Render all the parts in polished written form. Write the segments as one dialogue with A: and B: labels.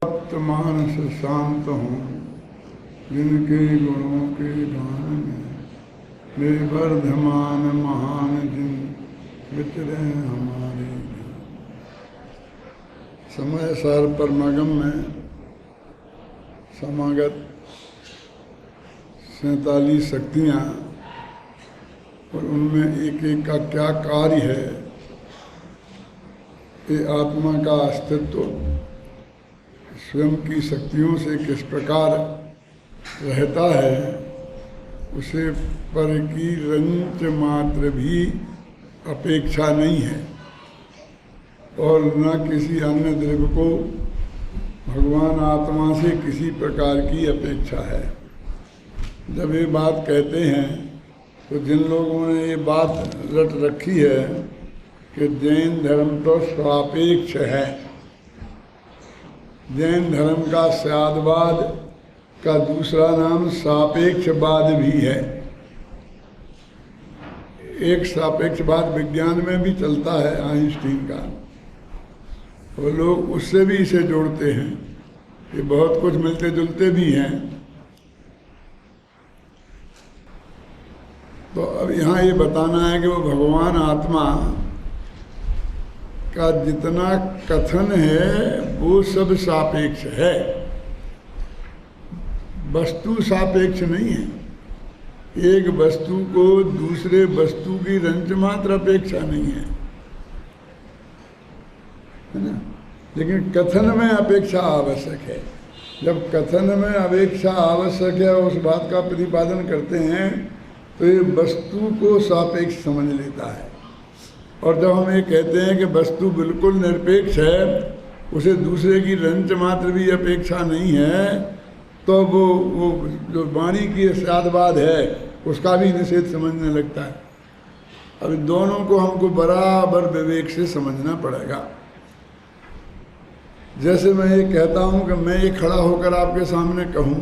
A: तप्त मानस शांत हूँ जिनके गुणों के गान में वे वर्धमान महान जिन विचरे हमारे समय सार परमागम में समागत 47 शक्तियाँ और उनमें एक एक का क्या कार्य है, ये आत्मा का अस्तित्व स्वयं की शक्तियों से किस प्रकार रहता है, उसे पर की रंच मात्र भी अपेक्षा नहीं है और न किसी अन्य द्रव्य को भगवान आत्मा से किसी प्रकार की अपेक्षा है। जब ये बात कहते हैं तो जिन लोगों ने ये बात रट रखी है कि जैन धर्म तो सापेक्ष है, जैन धर्म का स्यादवाद का दूसरा नाम सापेक्षवाद भी है। एक सापेक्षवाद विज्ञान में भी चलता है आइंस्टीन का, वो लोग उससे भी इसे जोड़ते हैं, ये बहुत कुछ मिलते जुलते भी हैं। तो अब यहाँ ये बताना है कि वो भगवान आत्मा का जितना कथन है वो सब सापेक्ष है, वस्तु सापेक्ष नहीं है। एक वस्तु को दूसरे वस्तु की रंच मात्र अपेक्षा नहीं है ना, लेकिन कथन में अपेक्षा आवश्यक है। जब कथन में अपेक्षा आवश्यक है उस बात का प्रतिपादन करते हैं तो ये वस्तु को सापेक्ष समझ लेता है। और जब हम ये कहते हैं कि वस्तु बिल्कुल निरपेक्ष है, उसे दूसरे की रंच मात्र भी अपेक्षा नहीं है, तो वो जो वाणी की स्यादवाद है उसका भी निषेध समझने लगता है। अब दोनों को हमको बराबर विवेक से समझना पड़ेगा। जैसे मैं ये कहता हूँ कि मैं ये खड़ा होकर आपके सामने कहूँ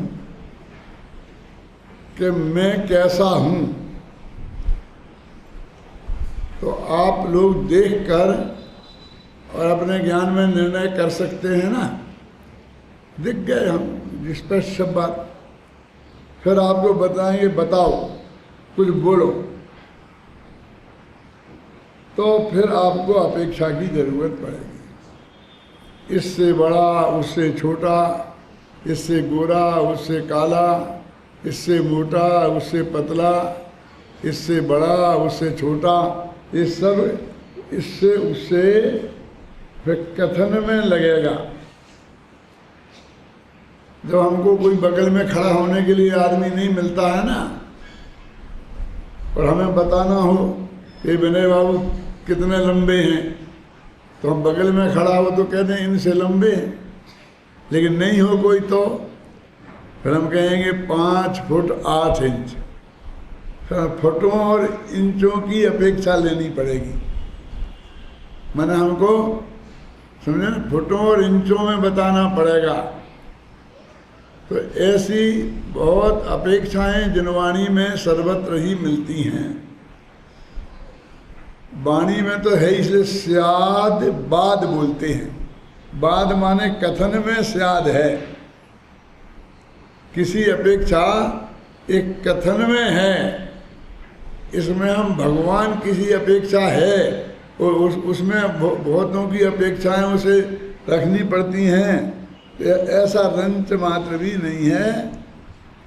A: कि मैं कैसा हूँ, तो आप लोग देखकर और अपने ज्ञान में निर्णय कर सकते हैं ना। दिख गए हम स्पष्ट सब बात, फिर आपको बताएंगे बताओ कुछ बोलो, तो फिर आपको अपेक्षा की जरूरत पड़ेगी। इससे बड़ा उससे छोटा, इससे गोरा उससे काला, इससे मोटा उससे पतला, इससे बड़ा उससे छोटा, ये सब इससे उससे फिर कथन में लगेगा। जब हमको कोई बगल में खड़ा होने के लिए आदमी नहीं मिलता है ना, और हमें बताना हो कि विनय बाबू कितने लंबे हैं, तो हम बगल में खड़ा हो तो कहते हैं इनसे लंबे हैं। लेकिन नहीं हो कोई तो फिर हम कहेंगे 5 फुट 8 इंच। फिर फुटों और इंचों की अपेक्षा लेनी पड़ेगी, मैंने हमको समझे ना, फुटों और इंचों में बताना पड़ेगा। तो ऐसी बहुत अपेक्षाएं जिनवाणी में सर्वत्र ही मिलती हैं। वाणी में तो है, इसलिए स्याद बाद बोलते हैं। बाद माने कथन में स्याद है, किसी अपेक्षा एक कथन में है। इसमें हम भगवान किसी अपेक्षा है और उसमें बहुतों की अपेक्षाएं उसे रखनी पड़ती हैं, ऐसा रंच मात्र भी नहीं है।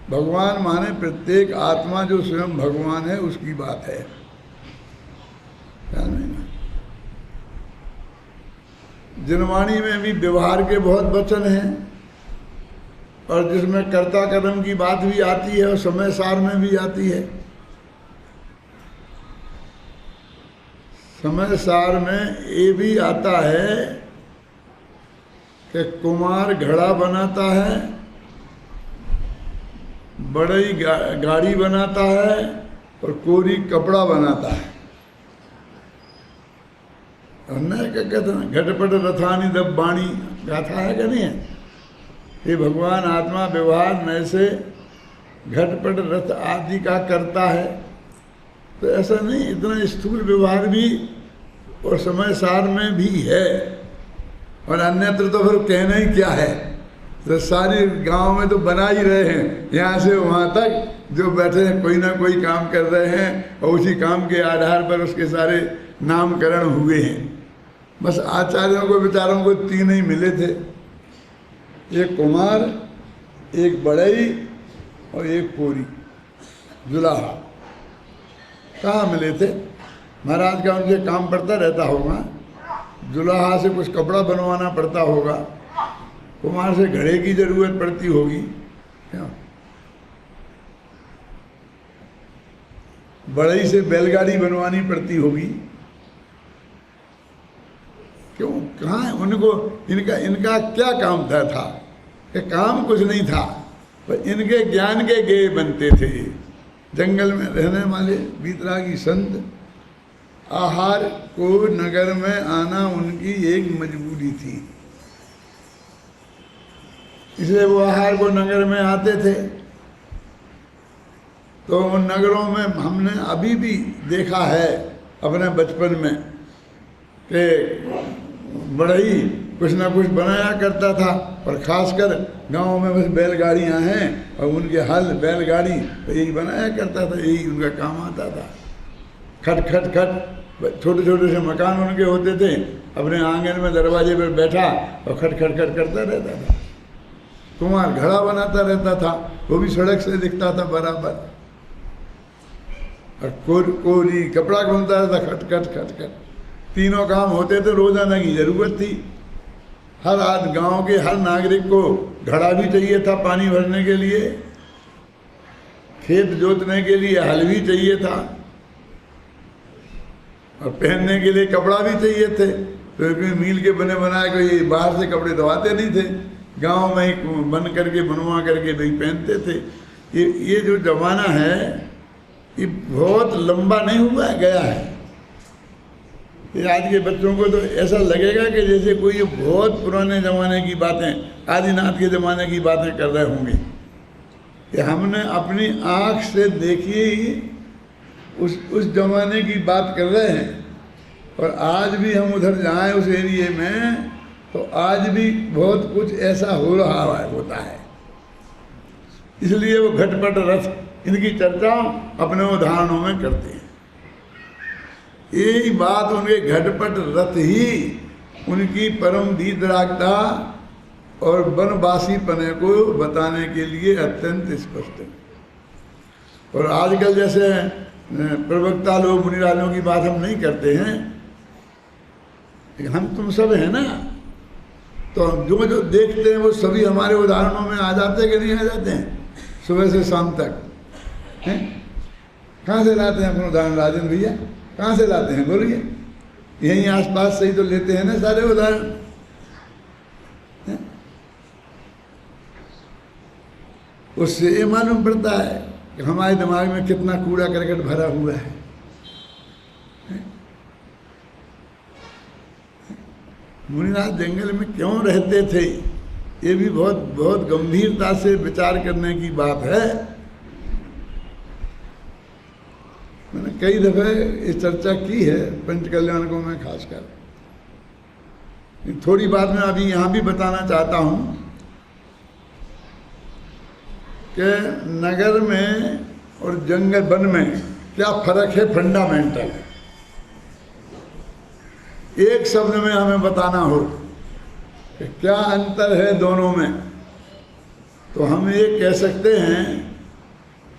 A: भगवान माने प्रत्येक आत्मा जो स्वयं भगवान है उसकी बात है। जिनवाणी में भी व्यवहार के बहुत वचन हैं और जिसमें कर्ता कर्म की बात भी आती है और समय सार में भी आती है। समय सार में ये भी आता है कि कुमार घड़ा बनाता है, बड़ई गाड़ी बनाता है और कोरी कपड़ा बनाता है। और न क्या कहते हैं, घटपट रथानी दब बाणी गाथा है कि नहीं है। ये भगवान आत्मा व्यवहार में से घटपट रथ आदि का करता है, तो ऐसा नहीं, इतना स्थूल व्यवहार भी और समय सार में भी है। और अन्यत्र तो फिर कहना ही क्या है, तो सारी गांव में तो बना ही रहे हैं, यहाँ से वहाँ तक जो बैठे हैं कोई ना कोई काम कर रहे हैं और उसी काम के आधार पर उसके सारे नामकरण हुए हैं। बस आचार्यों को बेचारों को 3 ही मिले थे, एक कुमार, एक बड़ई और एक पोरी जुलाहा। कहाँ मिले थे? महाराज का उनसे काम पड़ता रहता होगा, जुलाहा से कुछ कपड़ा बनवाना पड़ता होगा, कुमार से घड़े की जरूरत पड़ती होगी, क्या बड़ई से बैलगाड़ी बनवानी पड़ती होगी। क्यों? कहाँ उनको इनका क्या काम था? कि काम कुछ नहीं था, पर इनके ज्ञान के गेय बनते थे। जंगल में रहने वाले वीतरागी संत, आहार को नगर में आना उनकी एक मजबूरी थी, इसलिए वो आहार को नगर में आते थे। तो उन नगरों में हमने अभी भी देखा है अपने बचपन में कि बड़ई कुछ ना कुछ बनाया करता था, और ख़ासकर गांव में बस बैलगाड़ियाँ हैं और उनके हल बैलगाड़ी तो यही बनाया करता था, यही उनका काम आता था। खट खट खट छोटे छोटे से मकान उनके होते थे, अपने आंगन में दरवाजे पर बैठा और खट खट खट करता रहता था। कुमार घड़ा बनाता रहता था, वो भी सड़क से दिखता था बराबर, और कोरी कपड़ा बुनता रहता, खट खट खट खट। तीनों काम होते थे, रोजाना की जरूरत थी। हर आज गांव के हर नागरिक को घड़ा भी चाहिए था पानी भरने के लिए, खेत जोतने के लिए हल भी चाहिए था, और पहनने के लिए कपड़ा भी चाहिए थे। तो कोई मील के बने बनाए कोई बाहर से कपड़े धोवाते नहीं थे, गांव में ही बन करके बनवा करके नहीं पहनते थे। ये जो जमाना है ये बहुत लंबा नहीं हुआ गया है। ये आज के बच्चों को तो ऐसा लगेगा कि जैसे कोई बहुत पुराने ज़माने की बातें, आदिनाथ के ज़माने की बातें कर रहे होंगे। कि हमने अपनी आँख से देखी उस ज़माने की बात कर रहे हैं, और आज भी हम उधर जाएं उस एरिए में तो आज भी बहुत कुछ ऐसा हो रहा होता है। इसलिए वो घटपट रथ इनकी चर्चा अपने उदाहरणों में करते हैं। यही बात उनके घटपट रथ ही उनकी परम वीतरागता और वनवासी पने को बताने के लिए अत्यंत स्पष्ट है। और आजकल जैसे प्रवक्ता लोग मुनिराजों की बात हम नहीं करते हैं, हम तुम सब है ना, तो जो जो देखते हैं वो सभी हमारे उदाहरणों में आ जाते कि नहीं आ जाते हैं? सुबह से शाम तक हैं? कहाँ से लाते हैं अपने उदाहरण राजन भैया? कहाँ से लाते हैं बोलिए? यहीं आसपास से ही तो लेते हैं ना सारे उदाहरण। उससे ये मालूम पड़ता है कि हमारे दिमाग में कितना कूड़ा करकट भरा हुआ है। मुनिनाथ जंगल में क्यों रहते थे, ये भी बहुत बहुत गंभीरता से विचार करने की बात है। मैंने कई दफे ये चर्चा की है पंचकल्याणकों में खासकर। थोड़ी बात मैं अभी यहाँ भी बताना चाहता हूँ कि नगर में और जंगल वन में क्या फर्क है फंडामेंटल। एक शब्द में हमें बताना हो कि क्या अंतर है दोनों में, तो हम ये कह सकते हैं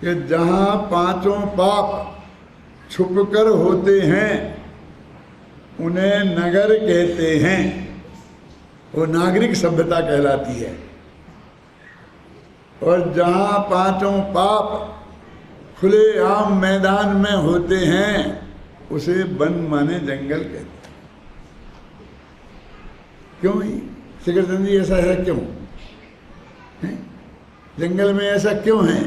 A: कि जहाँ पांचों पाप छुपकर होते हैं उन्हें नगर कहते हैं, वो नागरिक सभ्यता कहलाती है। और जहाँ पांचों पाप खुले आम मैदान में होते हैं उसे वन माने जंगल कहते हैं। क्यों ही शिखरचंद जी ऐसा है? क्यों है? जंगल में ऐसा क्यों है?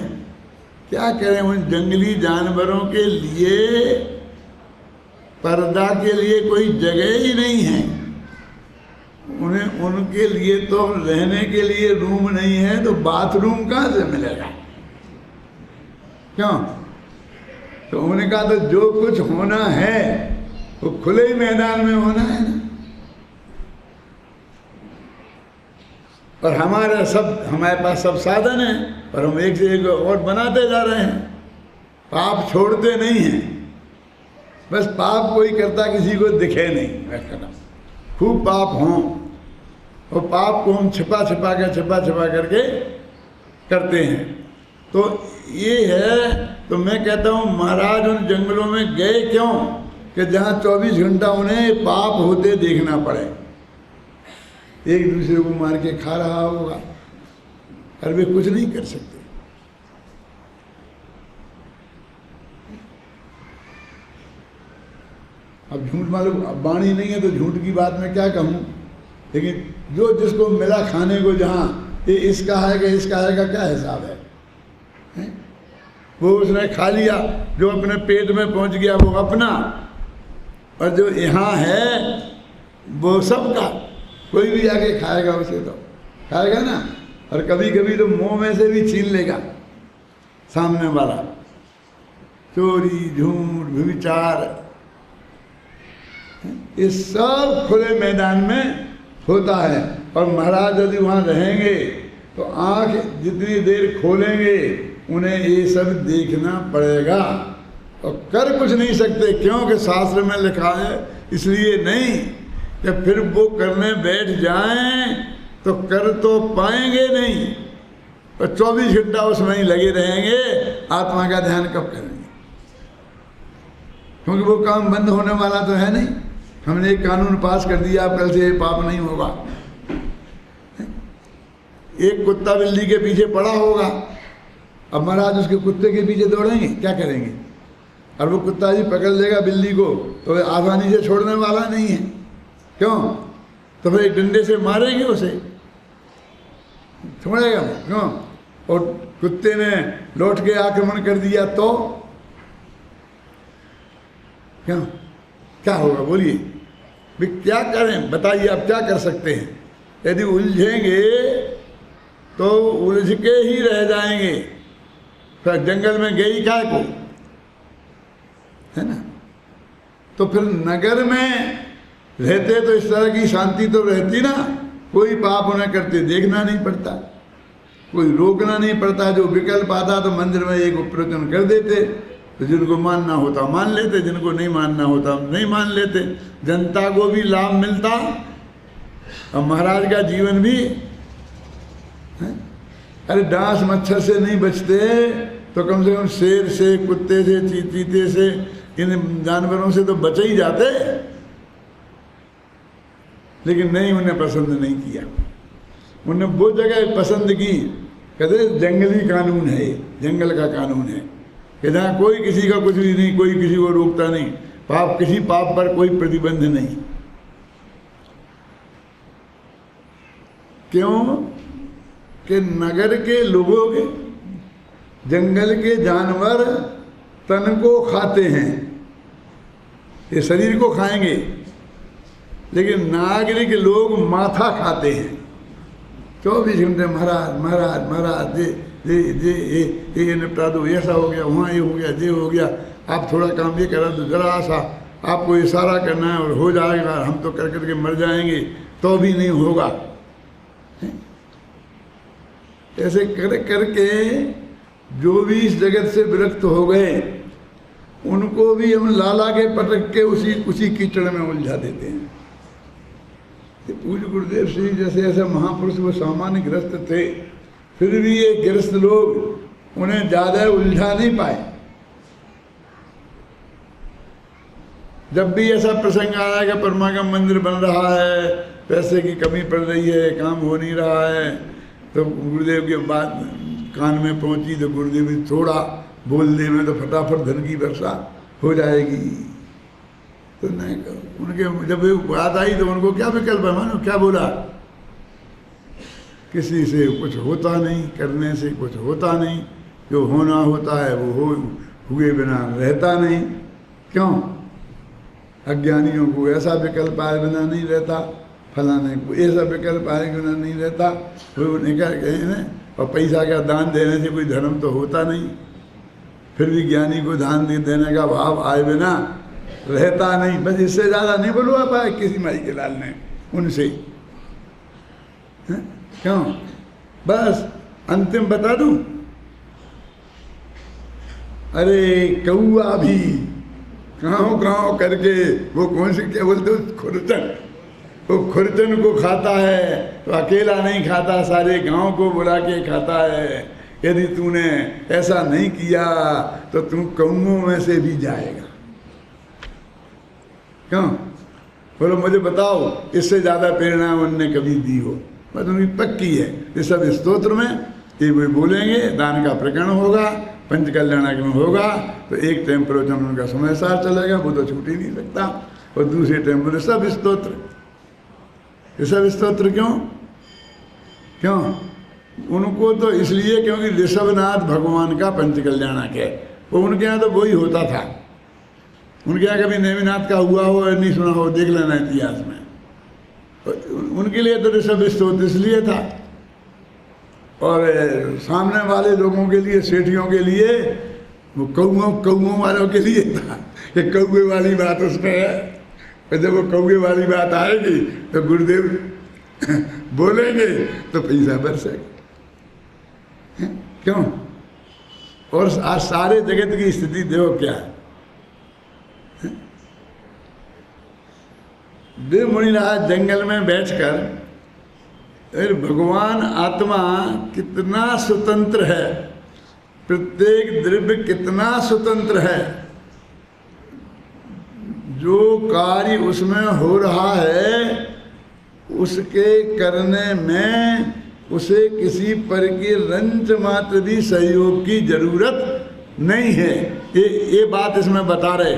A: क्या करें, उन जंगली जानवरों के लिए पर्दा के लिए कोई जगह ही नहीं है। उन्हें उनके लिए तो रहने के लिए रूम नहीं है, तो बाथरूम कहाँ से मिलेगा? क्यों? तो उन्होंने कहा तो जो कुछ होना है वो खुले मैदान में होना है ना। और हमारे पास सब साधन हैं, और हम एक से एक और बनाते जा रहे हैं। पाप छोड़ते नहीं हैं, बस पाप कोई करता किसी को दिखे नहीं। मैं कहता खूब पाप हों, और पाप को हम छिपा छिपा करके करते हैं। तो ये है, तो मैं कहता हूँ महाराज उन जंगलों में गए क्यों कि जहाँ 24 घंटा उन्हें पाप होते देखना पड़े। एक दूसरे को मार के खा रहा होगा, और वे कुछ नहीं कर सकते। अब झूठ मालूम, अब वाणी नहीं है तो झूठ की बात मैं क्या कहूँ, लेकिन जो जिसको मिला खाने को, जहाँ ये इसका है कि इसका है का क्या हिसाब है? वो उसने खा लिया, जो अपने पेट में पहुंच गया वो अपना, और जो यहाँ है वो सबका। कोई भी आके खाएगा उसे तो खाएगा ना, और कभी कभी तो मुंह में से भी छीन लेगा सामने वाला। चोरी, झूठ, व्यभिचार, ये सब खुले मैदान में होता है। और महाराज यदि वहाँ रहेंगे तो आँख जितनी देर खोलेंगे उन्हें ये सब देखना पड़ेगा, और कर कुछ नहीं सकते, क्योंकि शास्त्र में लिखा है। इसलिए नहीं कि फिर वो करने बैठ जाएं तो कर तो पाएंगे नहीं, और 24 घंटा उसमें ही लगे रहेंगे। आत्मा का ध्यान कब करेंगे? क्योंकि वो काम बंद होने वाला तो है नहीं। हमने एक कानून पास कर दिया, अब कल से पाप नहीं होगा। एक कुत्ता बिल्ली के पीछे पड़ा होगा, अब महाराज उसके कुत्ते के पीछे दौड़ेंगे, क्या करेंगे? और वो कुत्ता जी पकड़ लेगा बिल्ली को तो आसानी से छोड़ने वाला नहीं है। क्यों? तो फिर एक डंडे से मारेंगे उसे, छोड़ेगा क्यों? और कुत्ते ने लौट के आक्रमण कर दिया तो क्यों, क्या होगा? बोलिए भी क्या करें, बताइए आप क्या कर सकते हैं? यदि उलझेंगे तो उलझ के ही रह जाएंगे। फिर जंगल में गई क्या को, है ना? तो फिर नगर में रहते तो इस तरह की शांति तो रहती ना, कोई पाप उन्हें करते देखना नहीं पड़ता, कोई रोकना नहीं पड़ता। जो विकल्प आता तो मंदिर में एक प्रवचन कर देते, तो जिनको मानना होता मान लेते, जिनको नहीं मानना होता नहीं मान लेते। जनता को भी लाभ मिलता और महाराज का जीवन भी। अरे डांस मच्छर से नहीं बचते तो कम से कम शेर से, कुत्ते से, चीते से, इन जानवरों से तो बचे ही जाते। लेकिन नहीं, उन्हें पसंद नहीं किया। उन्हें वो जगह पसंद की, कहते जंगली कानून है, जंगल का कानून है कि जहाँ कोई किसी का कुछ भी नहीं, कोई किसी को रोकता नहीं, पाप किसी पाप पर कोई प्रतिबंध नहीं। क्यों कि नगर के लोगों के, जंगल के जानवर तन को खाते हैं, ये शरीर को खाएंगे, लेकिन नागरिक लोग माथा खाते हैं। 24 घंटे महाराज महाराज महाराज, ये निपटा दो, ऐसा हो गया, वहाँ ये हो गया, ये हो गया, आप थोड़ा काम ये करा दो, जरा सा आपको इशारा करना है और हो जाएगा, हम तो कर करके मर जाएंगे, तो भी नहीं होगा। ऐसे कर करके जो भी इस जगत से विरक्त हो गए उनको भी हम लाला के पटक के उसी कीचड़ में उलझा देते हैं। पूज्य गुरुदेव श्री जैसे ऐसे महापुरुष वो सामान्य ग्रस्त थे, फिर भी ये ग्रस्त लोग उन्हें ज़्यादा उलझा नहीं पाए। जब भी ऐसा प्रसंग आया कि परमा का मंदिर बन रहा है, पैसे की कमी पड़ रही है, काम हो नहीं रहा है, तो गुरुदेव के बात कान में पहुंची तो गुरुदेव ने थोड़ा बोलने में तो फटाफट धन की वर्षा हो जाएगी। तो नहीं, उनके जब बात आई तो उनको क्या विकल्प है? मानो क्या बोला, किसी से कुछ होता नहीं, करने से कुछ होता नहीं, जो होना होता है वो हुए बिना रहता नहीं। क्यों? अज्ञानियों को ऐसा विकल्प आए बिना नहीं रहता, फलाने को ऐसा विकल्प आए बिना नहीं रहता, वो निकल गए हैं। और पैसा का दान देने से कोई धर्म तो होता नहीं, फिर भी ज्ञानी को दान देने का भाव आए बिना रहता नहीं। बस इससे ज़्यादा नहीं बोलवा पाए किसी माई के लाल ने उनसे। क्यों? बस अंतिम बता दूं, अरे कौआ भी गाँव गाँव करके वो कौन सी क्या बोलते खुरचन, वो खुरचन को खाता है तो अकेला नहीं खाता, सारे गांव को बुला के खाता है। यदि तूने ऐसा नहीं किया तो तू कौओं में से भी जाएगा। क्यों? बोलो मुझे बताओ इससे ज़्यादा प्रेरणा उनने कभी दी हो? बस उनकी पक्की है। ये सब स्तोत्र में ये वे बोलेंगे, दान का प्रकरण होगा, पंच कल्याणाक्रम होगा, तो एक टाइम प्रवचन उनका समय सार चलेगा, वो तो छूट ही नहीं सकता। और दूसरे टाइम पर सब स्तोत्र, ये सब स्तोत्र क्यों? क्यों? उनको तो इसलिए क्योंकि ऋषभनाथ भगवान का पंच कल्याणक है, वो उनके यहाँ तो वही होता था। उनके यहाँ कभी नेमिनाथ का हुआ हो नहीं सुना हो, देख लेना इतिहास में। उनके लिए तो ऋषभ स्तोत्र इसलिए था, और सामने वाले लोगों के लिए, सेठियों के लिए, वो कौओं वालों के लिए था कि कौए वाली बात उसमें है। और जब वो कौए वाली बात आएगी तो गुरुदेव बोलेंगे तो पैसा बरसेगा। क्यों? और आज सारे जगत की स्थिति देखो क्या है। देव मुनिराज जंगल में बैठकर, भगवान आत्मा कितना स्वतंत्र है, प्रत्येक द्रव्य कितना स्वतंत्र है, जो कार्य उसमें हो रहा है उसके करने में उसे किसी पर की रंच मात्र भी सहयोग की जरूरत नहीं है। ये बात इसमें बता रहे।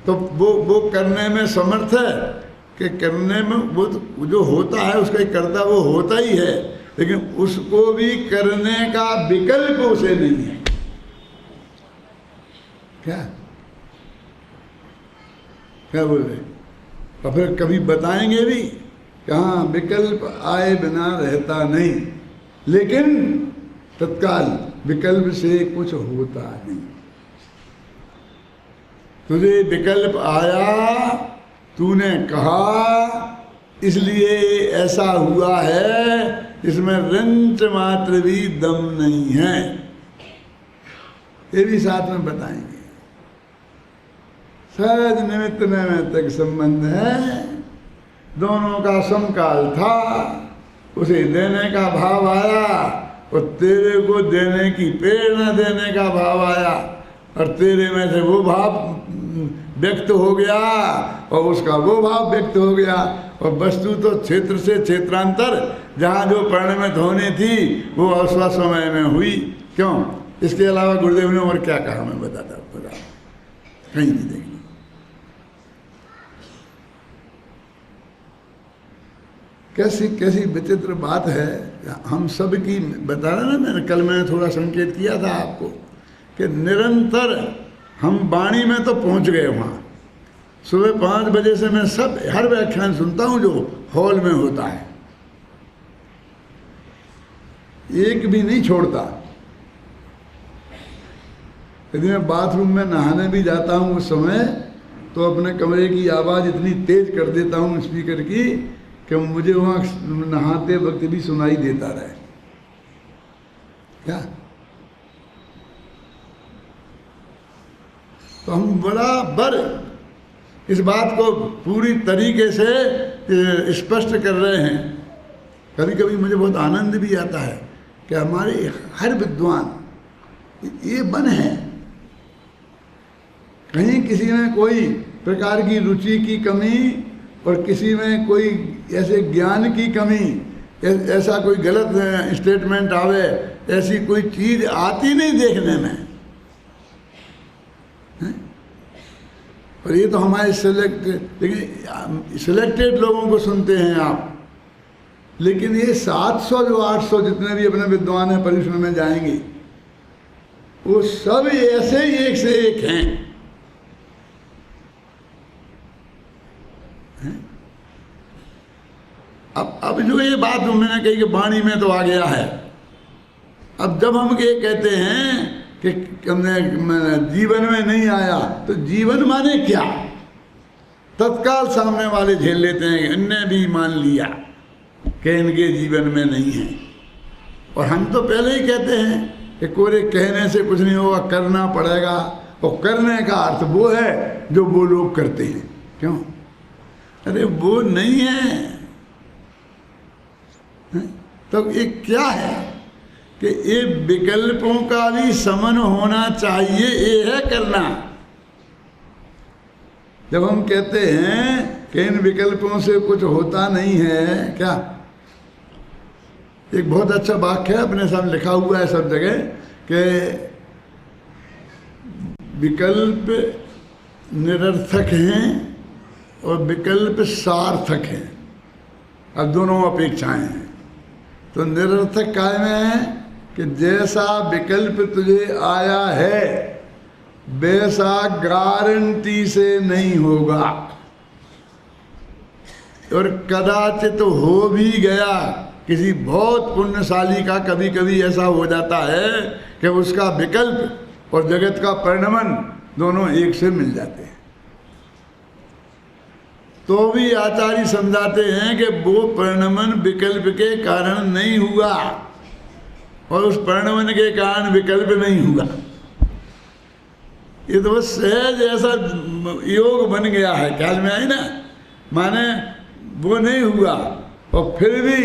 A: तो वो करने में समर्थ है कि करने में वो जो होता है उसका कर्ता वो होता ही है, लेकिन उसको भी करने का विकल्प उसे नहीं है। क्या बोल रहे? और फिर कभी बताएंगे भी कि हाँ विकल्प आए बिना रहता नहीं, लेकिन तत्काल विकल्प से कुछ होता नहीं। तुझे विकल्प आया, तूने कहा, इसलिए ऐसा हुआ है, इसमें रंच मात्र भी दम नहीं है। ये भी साथ में बताएंगे। सहज निमित्त नैमित्तिक संबंध है, दोनों का समकाल था, उसे देने का भाव आया और तेरे को देने की प्रेरणा देने का भाव आया, और तेरे में से वो भाव व्यक्त हो गया और उसका वो भाव व्यक्त हो गया। और वस्तु तो क्षेत्र से क्षेत्रांतर, जहाँ जो परिणमित होनी थी वो अवसर समय में हुई। क्यों? इसके अलावा गुरुदेव ने और क्या कहा मैं बताता कहीं नहीं देखना। कैसी कैसी विचित्र बात है। हम सब की बता रहे ना, मैंने कल मैंने थोड़ा संकेत किया था आपको कि निरंतर हम वाणी में तो पहुंच गए वहाँ। सुबह 5 बजे से मैं सब हर व्याख्यान सुनता हूँ जो हॉल में होता है, एक भी नहीं छोड़ता। यदि मैं बाथरूम में नहाने भी जाता हूँ उस समय तो अपने कमरे की आवाज़ इतनी तेज कर देता हूँ स्पीकर की कि मुझे वहाँ नहाते वक्त भी सुनाई देता रहे। क्या? तो हम बराबर इस बात को पूरी तरीके से स्पष्ट कर रहे हैं। कभी कभी मुझे बहुत आनंद भी आता है कि हमारे हर विद्वान ये बन है, कहीं किसी में कोई प्रकार की रुचि की कमी और किसी में कोई ऐसे ज्ञान की कमी, ऐसा कोई गलत स्टेटमेंट आवे, ऐसी कोई चीज आती नहीं देखने में। और ये तो हमारे सिलेक्टेड लोगों को सुनते हैं आप, लेकिन ये 700 जो 800 जितने भी अपने विद्वान हैं परिश्रम में जाएंगे, वो सब ऐसे ही एक से एक हैं। अब जो ये बात मैंने कही कि वाणी में तो आ गया है। अब जब हम ये कहते हैं कि जीवन में नहीं आया, तो जीवन माने क्या? तत्काल सामने वाले झेल लेते हैं, इनने भी मान लिया कि इनके जीवन में नहीं है। और हम तो पहले ही कहते हैं कि कोरे कहने से कुछ नहीं होगा, करना पड़ेगा। और करने का अर्थ वो है जो वो लोग करते हैं। क्यों? अरे वो नहीं है। तो ये क्या है कि ये विकल्पों का भी समन होना चाहिए, ये है करना। जब हम कहते हैं कि इन विकल्पों से कुछ होता नहीं है, क्या एक बहुत अच्छा वाक्य है, अपने सामने लिखा हुआ है सब जगह कि विकल्प निरर्थक हैं और विकल्प सार्थक हैं। अब दोनों अपेक्षाएं हैं। तो निरर्थक काय में है कि जैसा विकल्प तुझे आया है वैसा गारंटी से नहीं होगा, और कदाचित हो भी गया। किसी बहुत पुण्यशाली का कभी कभी ऐसा हो जाता है कि उसका विकल्प और जगत का परिणमन दोनों एक से मिल जाते हैं। तो भी आचार्य समझाते हैं कि वो परिणमन विकल्प के कारण नहीं हुआ और उस परिणमन के कारण विकल्प नहीं हुआ। ये तो बस सहज ऐसा योग बन गया है, ख्याल में आई ना। माने वो नहीं हुआ और फिर भी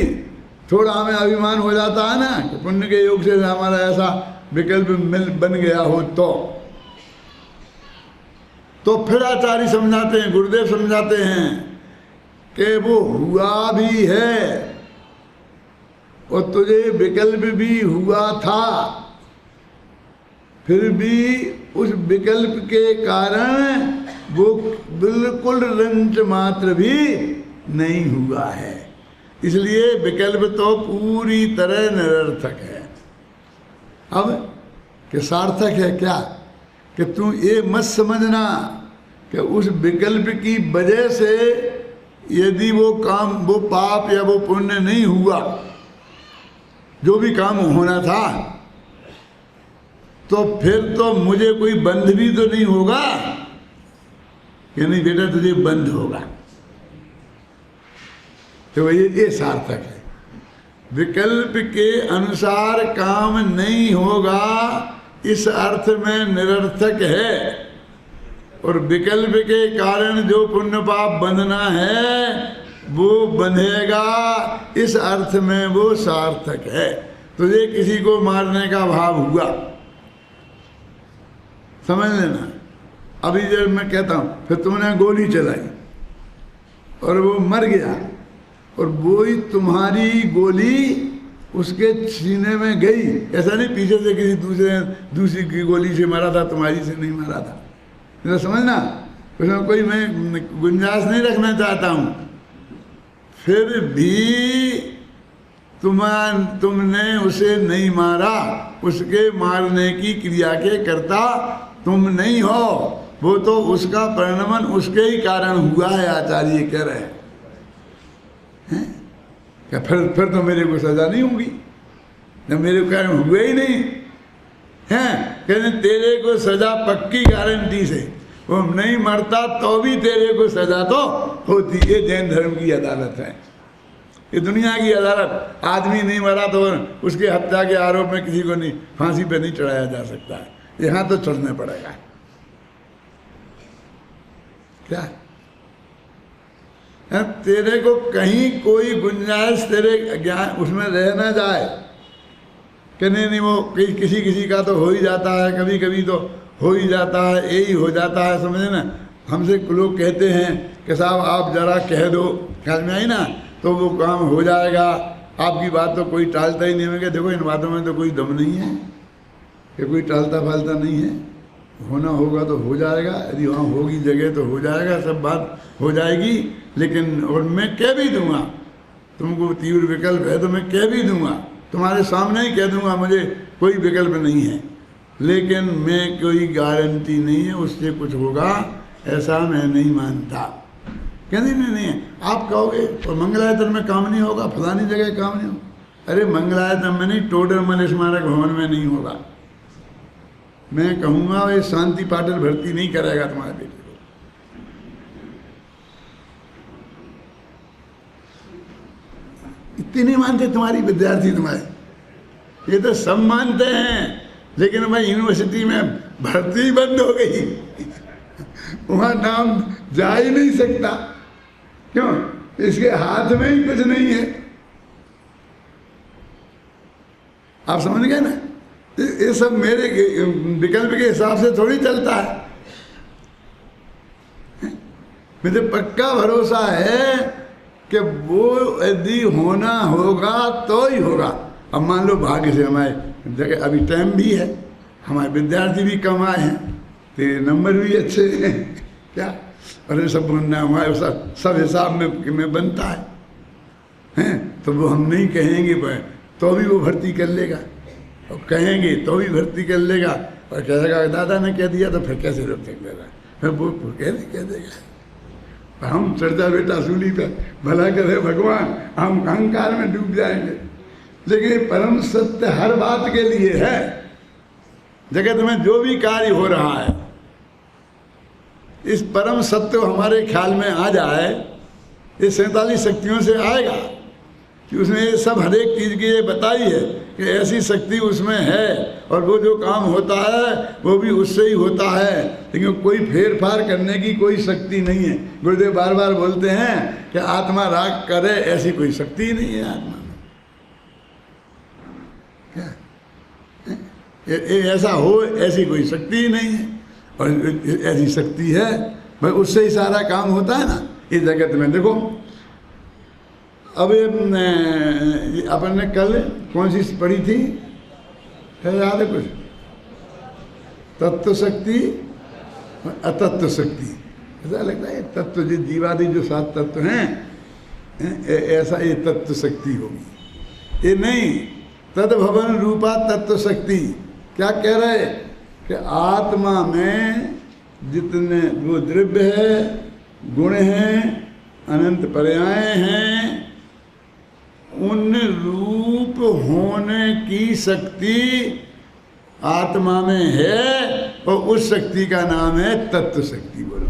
A: थोड़ा हमें अभिमान हो जाता है ना कि पुण्य के योग से हमारा ऐसा विकल्प बन गया हो। तो फिर आचार्य समझाते हैं, गुरुदेव समझाते हैं कि वो हुआ भी है और तुझे विकल्प भी हुआ था, फिर भी उस विकल्प के कारण वो बिल्कुल रंच मात्र भी नहीं हुआ है। इसलिए विकल्प तो पूरी तरह निरर्थक है। अब कि सार्थक है क्या कि तू ये मत समझना कि उस विकल्प की वजह से यदि वो काम, वो पाप या वो पुण्य नहीं हुआ जो भी काम होना था, तो फिर तो मुझे कोई बंध भी तो नहीं होगा कि नहीं बेटा तुझे बंध होगा। तो ये सार्थक है। विकल्प के अनुसार काम नहीं होगा इस अर्थ में निरर्थक है, और विकल्प के कारण जो पुण्य पाप बंधना है वो बंधेगा इस अर्थ में वो सार्थक है। तुझे किसी को मारने का भाव हुआ, समझ लेना। अभी जब मैं कहता हूँ फिर तुमने गोली चलाई और वो मर गया, और वो ही तुम्हारी गोली उसके सीने में गई, ऐसा नहीं पीछे से किसी दूसरी की गोली से मारा था, तुम्हारी से नहीं मारा था। मेरा समझना, उसमें कोई मैं गुंजाइश नहीं रखना चाहता हूँ। फिर भी तुमने उसे नहीं मारा, उसके मारने की क्रिया के कर्ता तुम नहीं हो, वो तो उसका परिणमन उसके ही कारण हुआ है, आचार्य कह रहे हैं। क्या फिर तो मेरे को सजा नहीं होगी जब मेरे कारण हुए ही नहीं हैं। कहते तेरे को सजा पक्की गारंटी से, वो नहीं मरता तो भी तेरे को सजा तो होती। ये जैन धर्म की अदालत है, ये दुनिया की अदालत। आदमी नहीं मरा तो उसके हत्या के आरोप में किसी को नहीं फांसी पे नहीं चढ़ाया जा सकता है, यहाँ तो चढ़ने पड़ेगा। क्या तेरे को कहीं कोई गुंजाइश तेरे ज्ञान उसमें रह ना जाए कि नहीं वो किसी का तो हो ही जाता है, कभी कभी तो हो ही जाता है, यही हो जाता है, समझे ना। हमसे लोग कहते हैं कि साहब आप जरा कह दो, ख्याल में आई ना, तो वो काम हो जाएगा, आपकी बात तो कोई टालता ही नहीं है। देखो इन बातों में तो कोई दम नहीं है कि कोई टालता फालता नहीं है। होना होगा तो हो जाएगा, यदि वहाँ होगी जगह तो हो जाएगा, सब बात हो जाएगी। लेकिन और मैं कह भी दूंगा, तुमको तीव्र विकल्प है तो मैं कह भी दूंगा, तुम्हारे सामने ही कह दूंगा मुझे कोई विकल्प नहीं है, लेकिन मैं कोई गारंटी नहीं है उससे कुछ होगा, ऐसा मैं नहीं मानता। कहते नहीं है। आप कहोगे और मंगलायतन में काम नहीं होगा, फलानी जगह काम नहीं होगा। अरे मंगलायतन में नहीं, टोडरमल स्मारक भवन में नहीं होगा। मैं कहूँगा ये शांति पाटिल भर्ती नहीं करेगा तुम्हारे बेटे को। इतनी नहीं मानते तुम्हारी विद्यार्थी तुम्हारे, ये तो सब मानते हैं, लेकिन भाई यूनिवर्सिटी में भर्ती बंद हो गई, वहाँ नाम जा ही नहीं सकता। क्यों? इसके हाथ में ही कुछ नहीं है। आप समझ गए ना? ये सब मेरे विकल्प के हिसाब से थोड़ी चलता है। मुझे पक्का भरोसा है कि वो यदि होना होगा तो ही होगा। अब मान लो भाग्य से हमारे जगह अभी टाइम भी है, हमारे विद्यार्थी भी कम आए हैं, तेरे नंबर भी अच्छे हैं, क्या अरे सब बनना हमारे सब हिसाब में बनता है, तो वो हम नहीं कहेंगे तो भी वो भर्ती कर लेगा, और कहेंगे तो भी भर्ती कर लेगा, और कहेगा दादा ने कह दिया तो फिर कैसे रोक सकता, फिर वो कह देगा। हम चर्चा बेटा सूली पे भला करे भगवान, हम अहंकार में डूब जाएंगे। लेकिन परम सत्य हर बात के लिए है। जगत में जो भी कार्य हो रहा है, इस परम सत्य हमारे ख्याल में आ जाए, ये 47 शक्तियों से आएगा कि उसने ये सब हर एक चीज़ की ये बताई है कि ऐसी शक्ति उसमें है, और वो जो काम होता है वो भी उससे ही होता है, लेकिन कोई फेर फार करने की कोई शक्ति नहीं है। गुरुदेव बार बार बोलते हैं कि आत्मा राग करे, ऐसी कोई शक्ति ही नहीं है आत्मा में। क्या ऐसा हो, ऐसी कोई शक्ति ही नहीं है, और ऐसी शक्ति है भाई, उससे ही सारा काम होता है ना इस जगत में। देखो अब अपन ने कल कौन सी पढ़ी थी, है याद है कुछ? तत्व शक्ति, अतत्व शक्ति। ऐसा लगता है तत्व जो जीवादि जो 7 तत्व हैं, ऐसा ये तत्व शक्ति होगी। ये नहीं, तद्भवन रूपा तत्व शक्ति। क्या कह रहे कि आत्मा में जितने वो द्रव्य है, गुण हैं, अनंत पर्याय हैं, उन रूप होने की शक्ति आत्मा में है, और उस शक्ति का नाम है तत्व शक्ति। बोलो,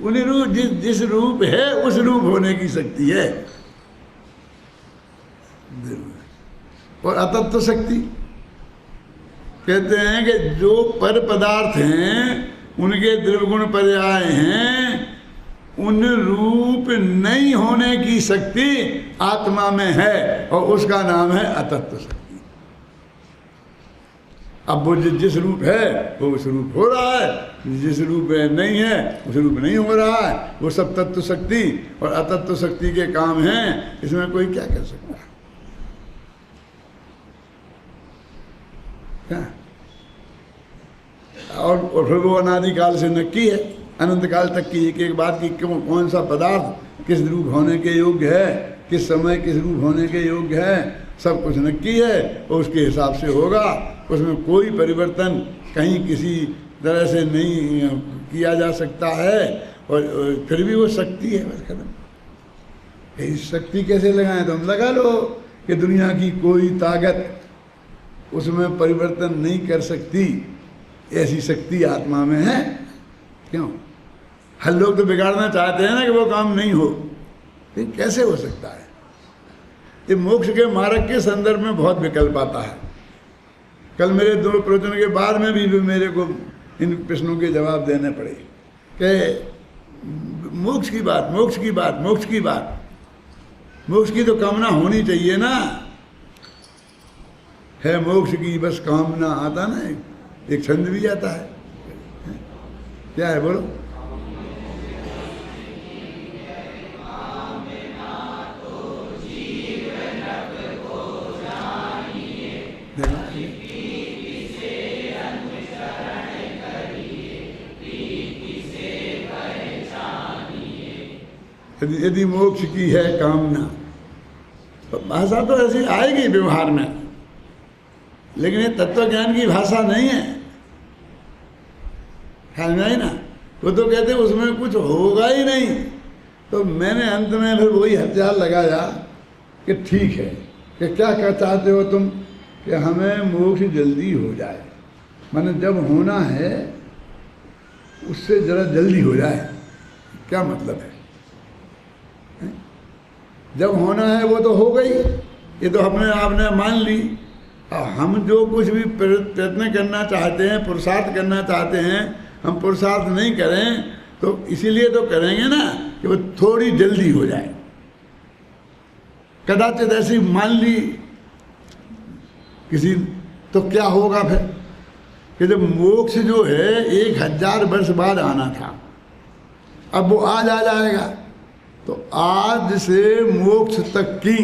A: उन्हें रूप जिस रूप है उस रूप होने की शक्ति है। और अतत्व शक्ति कहते हैं कि जो पर पदार्थ हैं उनके द्रव्य गुण पर्याय हैं, उन रूप नहीं होने की शक्ति आत्मा में है, और उसका नाम है अतत्व शक्ति। अब वो जिस रूप है वो उस रूप हो रहा है, जिस रूप नहीं है उस रूप नहीं हो रहा है। वो सब तत्व शक्ति और अतत्व शक्ति के काम हैं, इसमें कोई क्या कर सकता है? क्या? और फिर वो अनादिकाल से नक्की है, अनंत काल तक की एक एक बात की कौन सा पदार्थ किस रूप होने के योग्य है, किस समय किस रूप होने के योग्य है, सब कुछ नक्की है, और उसके हिसाब से होगा। उसमें कोई परिवर्तन कहीं किसी तरह से नहीं किया जा सकता है, और फिर भी वो शक्ति है, बस खत्म। इस शक्ति कैसे लगाएं? तो हम लगा लो कि दुनिया की कोई ताकत उसमें परिवर्तन नहीं कर सकती, ऐसी शक्ति आत्मा में है। क्यों? हर लोग तो बिगाड़ना चाहते हैं ना कि वो काम नहीं हो, लेकिन कैसे हो सकता है? ये मोक्ष के मार्ग के संदर्भ में बहुत विकल्प आता है। कल मेरे 2 प्रवचन के बाद में भी मेरे को इन प्रश्नों के जवाब देने पड़े कि मोक्ष की बात, मोक्ष की बात, मोक्ष की बात, मोक्ष की तो कामना होनी चाहिए ना। है मोक्ष की बस कामना, आता ना एक छंद भी आता है, क्या है बोलो? यदि मोक्ष की है कामना, तो भाषा तो ऐसी आएगी व्यवहार में, लेकिन ये तत्व ज्ञान की भाषा नहीं है, ख्याल में आई ना? वो तो कहते उसमें कुछ होगा ही नहीं। तो मैंने अंत में फिर वही हथियार लगाया कि ठीक है, कि क्या चाहते हो तुम? कि हमें मोक्ष जल्दी हो जाए, माने जब होना है उससे जरा जल्दी हो जाए। क्या मतलब है? जब होना है वो तो हो गई, ये तो हमने आपने मान ली। हम जो कुछ भी प्रयत्न करना चाहते हैं, पुरुषार्थ करना चाहते हैं, हम पुरुषार्थ नहीं करें तो इसीलिए तो करेंगे ना कि वो थोड़ी जल्दी हो जाए। कदाचित ऐसी मान ली किसी, तो क्या होगा फिर कि जब मोक्ष जो है 1000 वर्ष बाद आना था, अब वो आज आ जाएगा, तो आज से मोक्ष तक की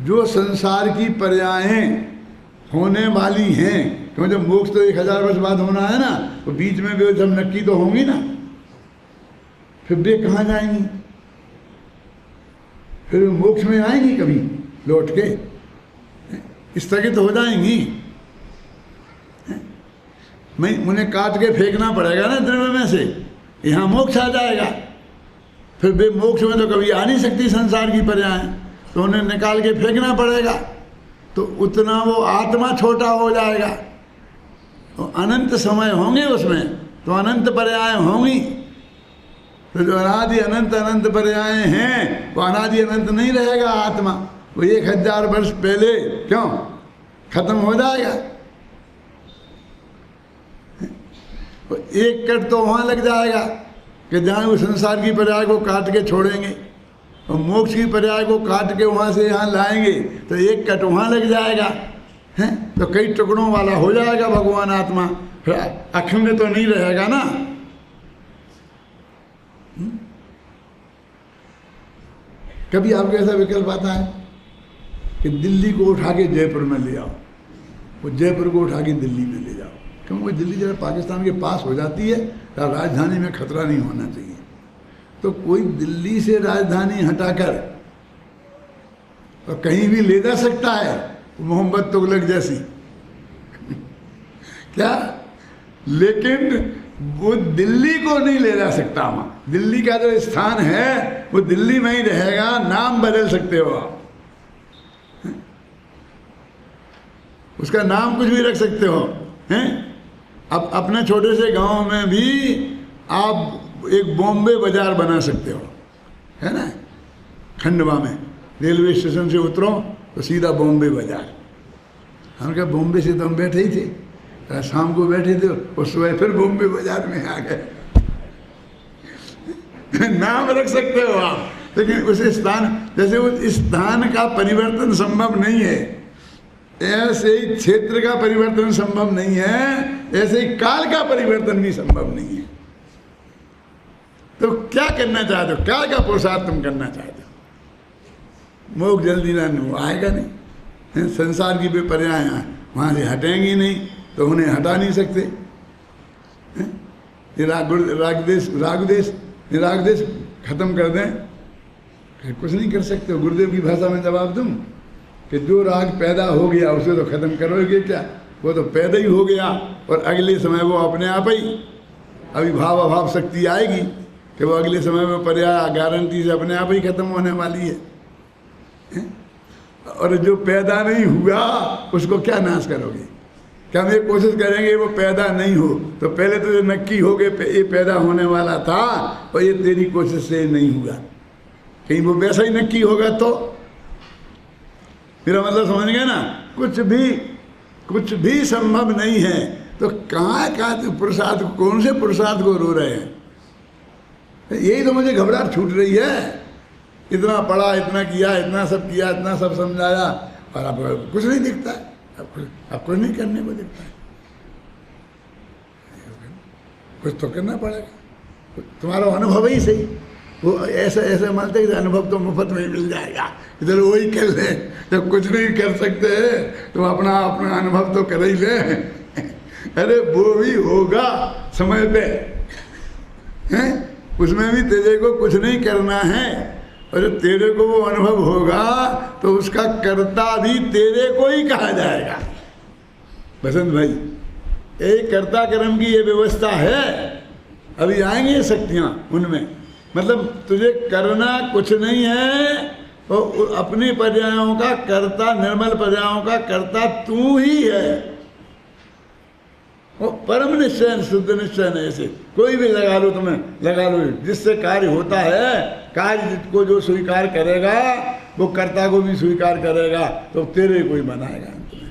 A: जो संसार की पर्यायें होने वाली हैं, क्योंकि जब मोक्ष तो 1000 वर्ष बाद होना है ना, तो बीच में भी सब नक्की तो होंगी ना, फिर वे कहाँ जाएंगी? फिर मोक्ष में आएंगी कभी लौट के? स्थगित हो जाएंगी। मैं उन्हें काट के फेंकना पड़ेगा ना द्रव्य में से, यहाँ मोक्ष आ जाएगा। फिर वे मोक्ष में तो कभी आ नहीं सकती संसार की पर्याय, तो उन्हें निकाल के फेंकना पड़ेगा, तो उतना वो आत्मा छोटा हो जाएगा। तो अनंत समय होंगे उसमें, तो अनंत पर्याय होंगी। तो जो अनादि अनंत अनंत पर्याय हैं वो अनादि अनंत नहीं रहेगा आत्मा, वो 1000 वर्ष पहले क्यों खत्म हो जाएगा। तो एक कट तो वहाँ लग जाएगा कि जहाँ वो संसार की पर्याय को काट के छोड़ेंगे और मोक्ष की पर्याय को काट के वहाँ से यहाँ लाएंगे, तो एक कट वहाँ लग जाएगा, हैं? तो कई टुकड़ों वाला हो जाएगा भगवान आत्मा, फिर अखंड तो नहीं रहेगा ना। कभी आपको ऐसा विकल्प आता है कि दिल्ली को उठा के जयपुर में ले आओ, वो जयपुर को उठा के दिल्ली में ले जाओ, क्योंकि दिल्ली जब पाकिस्तान के पास हो जाती है तो राजधानी में खतरा नहीं होना चाहिए। तो कोई दिल्ली से राजधानी हटाकर तो कहीं भी ले जा सकता है, मोहम्मद तुगलक जैसी क्या, लेकिन वो दिल्ली को नहीं ले जा सकता। वहाँ दिल्ली का जो स्थान है वो दिल्ली में ही रहेगा, नाम बदल सकते हो आप, उसका नाम कुछ भी रख सकते हो, हैं? अब अपने छोटे से गांव में भी आप एक बॉम्बे बाजार बना सकते हो, है ना। खंडवा में रेलवे स्टेशन से उतरो तो सीधा बॉम्बे बाजार। हम क्या बॉम्बे से तो हम बैठे ही थे, शाम को बैठे थे और सुबह फिर बॉम्बे बाजार में आ गए। नाम रख सकते हो आप, लेकिन उस स्थान, जैसे उस स्थान का परिवर्तन संभव नहीं है, ऐसे ही क्षेत्र का परिवर्तन संभव नहीं है, ऐसे ही काल का परिवर्तन भी संभव नहीं है। तो क्या करना चाहते हो, क्या का पुरुषार्थ तुम करना चाहते हो? मोक्ष जल्दी ना आएगा नहीं, संसार की पर्याय वहाँ से हटेंगी नहीं, तो उन्हें हटा नहीं सकते। ये राग देश खत्म कर दें, कुछ नहीं कर सकते हो। गुरुदेव की भाषा में जवाब दूं कि जो राग पैदा हो गया उसे तो खत्म करोगे क्या, वो तो पैदा ही हो गया, और अगले समय वो अपने आप ही अभिभाव अभाव शक्ति आएगी कि वो अगले समय में पर्याय गारंटी से अपने आप ही खत्म होने वाली है। और जो पैदा नहीं हुआ उसको क्या नाश करोगे? क्या हम ये कोशिश करेंगे वो पैदा नहीं हो, तो पहले तो ये नक्की हो गए ये पैदा होने वाला था और ये तेरी कोशिश से नहीं हुआ, कहीं वो वैसा ही नक्की होगा तो? मेरा मतलब समझ गए ना, कुछ भी संभव नहीं है। तो कहाँ पुरुषार्थ, कौन से पुरुषार्थ को रो रहे हैं? यही तो मुझे घबराहट छूट रही है। इतना पढ़ा, इतना किया, इतना सब किया, इतना सब समझाया, और अब कुछ नहीं दिखता है, अब कुछ नहीं करने को दिखता है। कुछ तो करना पड़ेगा। तुम्हारा अनुभव ही सही, वो ऐसे मानते कि अनुभव तो मुफ्त में मिल जाएगा, इधर वही कर ले। जब कुछ नहीं कर सकते तो अपना अनुभव तो कर ही ले। अरे वो भी होगा समय पे, हैं? उसमें भी तेरे को कुछ नहीं करना है, और जब तेरे को वो अनुभव होगा तो उसका कर्ता भी तेरे को ही कहा जाएगा। बसंत भाई, एक कर्ता कर्म की ये व्यवस्था है, अभी आएंगे शक्तियाँ उनमें। मतलब तुझे करना कुछ नहीं है, तो अपनी पर्यायों का कर्ता, निर्मल पर्यायों का कर्ता तू ही है। वो परम निश्चय शुद्ध निश्चय नहीं। ऐसे कोई भी लगा लो, तुम्हें लगा लो, जिससे कार्य होता है, कार्य को जो स्वीकार करेगा वो कर्ता को भी स्वीकार करेगा, तो तेरे कोई बनाएगा तुम्हें।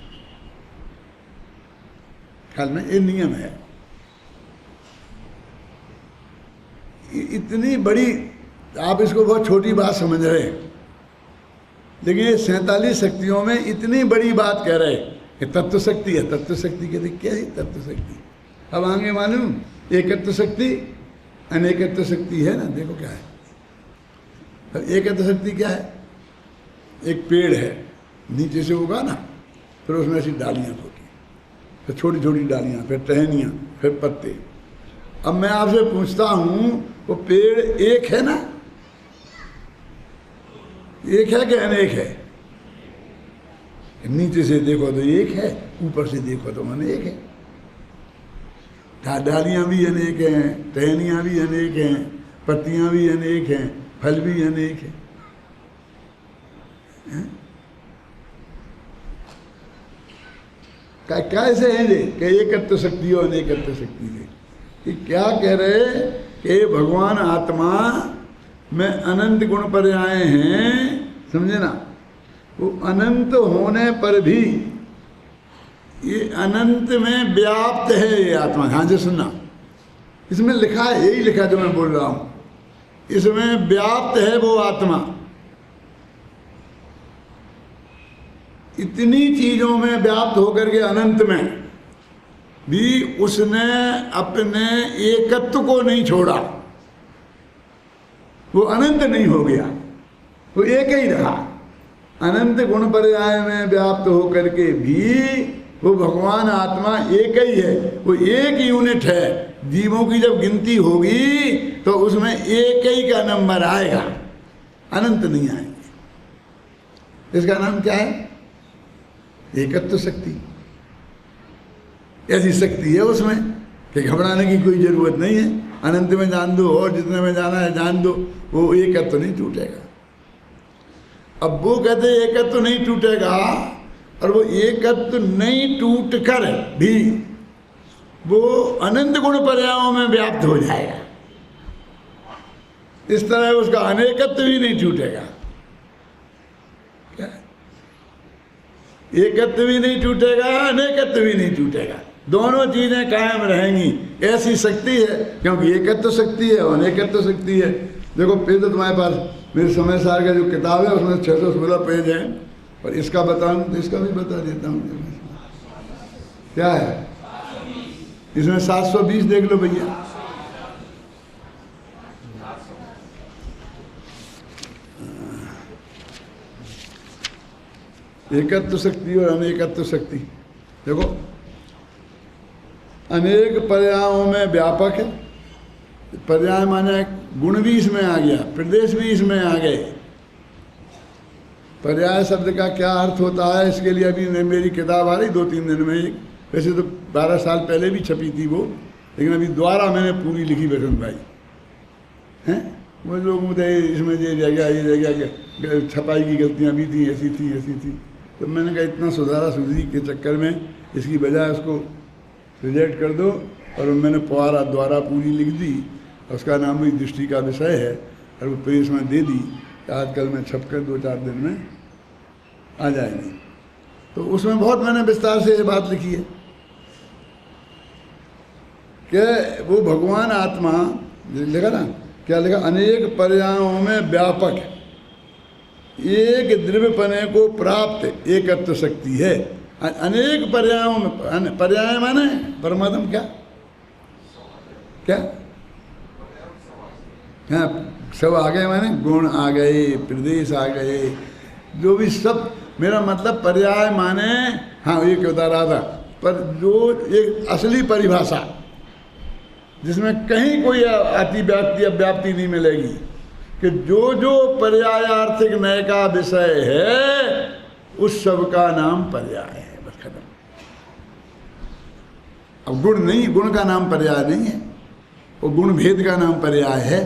A: ख्याल में ये नियम है। इतनी बड़ी, आप इसको बहुत छोटी बात समझ रहे हैं, लेकिन ये 47 शक्तियों में इतनी बड़ी बात कह रहे कि तत्व शक्ति है। तत्व शक्ति कहते क्या है? तत्व शक्ति अब आगे मालूम। एकत्व शक्ति, अनेकत्व शक्ति है ना। देखो क्या है। अब एकत्व शक्ति क्या है? एक पेड़ है, नीचे से होगा ना, फिर उसमें ऐसी डालियाँ होती, फिर छोटी छोटी डालियाँ, फिर टहनियाँ, फिर पत्ते। अब मैं आपसे पूछता हूँ, वो पेड़ एक है ना? एक है कि अनेक है? नीचे से देखो तो एक है, ऊपर से देखो तो अनेक है। डालियाँ भी अनेक हैं, टहनियाँ भी अनेक हैं, पत्तियाँ भी अनेक हैं, फल भी अनेक हैं। कैसे है ये कि एकत्व शक्ति हो अनेकत्व शक्ति है? कि क्या कह रहे कि भगवान आत्मा में अनंत गुण पर्याय हैं, समझे ना। वो अनंत होने पर भी ये अनंत में व्याप्त है ये आत्मा। हाँ जी सुनना, इसमें लिखा है, यही लिखा जो मैं बोल रहा हूं, इसमें व्याप्त है वो आत्मा। इतनी चीजों में व्याप्त होकर के अनंत में भी उसने अपने एकत्व को नहीं छोड़ा। वो अनंत नहीं हो गया, वो एक ही रहा। अनंत गुण पर्याय में व्याप्त होकर के भी वो भगवान आत्मा एक ही है। वो एक यूनिट है। जीवों की जब गिनती होगी तो उसमें एक ही का नंबर आएगा, अनंत नहीं आएंगे। इसका नाम क्या है? एकत्व शक्ति। ऐसी शक्ति है उसमें कि घबराने की कोई जरूरत नहीं है। अनंत में जान दो और जितने में जाना है जान दो, वो एकत्व नहीं टूटेगा। अब वो कहते एकत्व नहीं टूटेगा, और वो एकत्व नहीं टूट कर भी वो अनंत गुण पर्यायों में व्याप्त हो जाएगा। इस तरह उसका अनेकत्व भी नहीं टूटेगा। क्या? एकत्व भी नहीं टूटेगा, अनेकत्व भी नहीं टूटेगा, दोनों चीजें कायम रहेंगी। ऐसी शक्ति है, क्योंकि एकत्व शक्ति है और अनेकत्व शक्ति है। देखो फिर तो तुम्हारे पास मेरे समय सार का जो किताब है उसमें 616 पेज है, और इसका बताऊं तो इसका भी बता देता हूँ। क्या है इसमें? 720 देख लो भैया। एकत्व शक्ति और अनेकत्व शक्ति। देखो, अनेक पर्यायों में व्यापक है। पर्याय माने गुण भी इसमें आ गया, प्रदेश भी इसमें आ गए। पर्याय शब्द का क्या अर्थ होता है, इसके लिए अभी मेरी किताब आ रही 2-3 दिन में। वैसे तो 12 साल पहले भी छपी थी वो, लेकिन अभी दोबारा मैंने पूरी लिखी बसंत भाई हैं। वो लोग मुझे इसमें ये रह गया, छपाई की गलतियाँ भी थी, ऐसी थी। तो मैंने कहा इतना सुधारी के चक्कर में इसकी बजाय उसको रिजेक्ट कर दो, और मैंने द्वारा पूरी लिख दी। उसका नाम भी दृष्टि का विषय है, और वो प्रेस में दे दी। आजकल में छपकर 2-4 दिन में आ जाएगी। तो उसमें बहुत मैंने विस्तार से ये बात लिखी है कि वो भगवान आत्मा लिखा ना, क्या लिखा? अनेक पर्यायों में व्यापक, एक द्रव्यपने को प्राप्त एकत्व शक्ति है। अनेक पर्यायों में, पर्याय माने परमात्म क्या? हाँ, सब आ गए, माने गुण आ गए, प्रदेश आ गए, जो भी सब। मेरा मतलब पर्याय माने, हाँ ये क्यों बता रहा था, पर जो एक असली परिभाषा जिसमें कहीं कोई अतिव्याप्ति अव्याप्ति नहीं मिलेगी, कि जो पर्यायार्थिक नय का विषय है उस सब का नाम पर्याय है। बस खत्म। अब गुण नहीं, गुण का नाम पर्याय नहीं है, वो गुण भेद का नाम पर्याय है,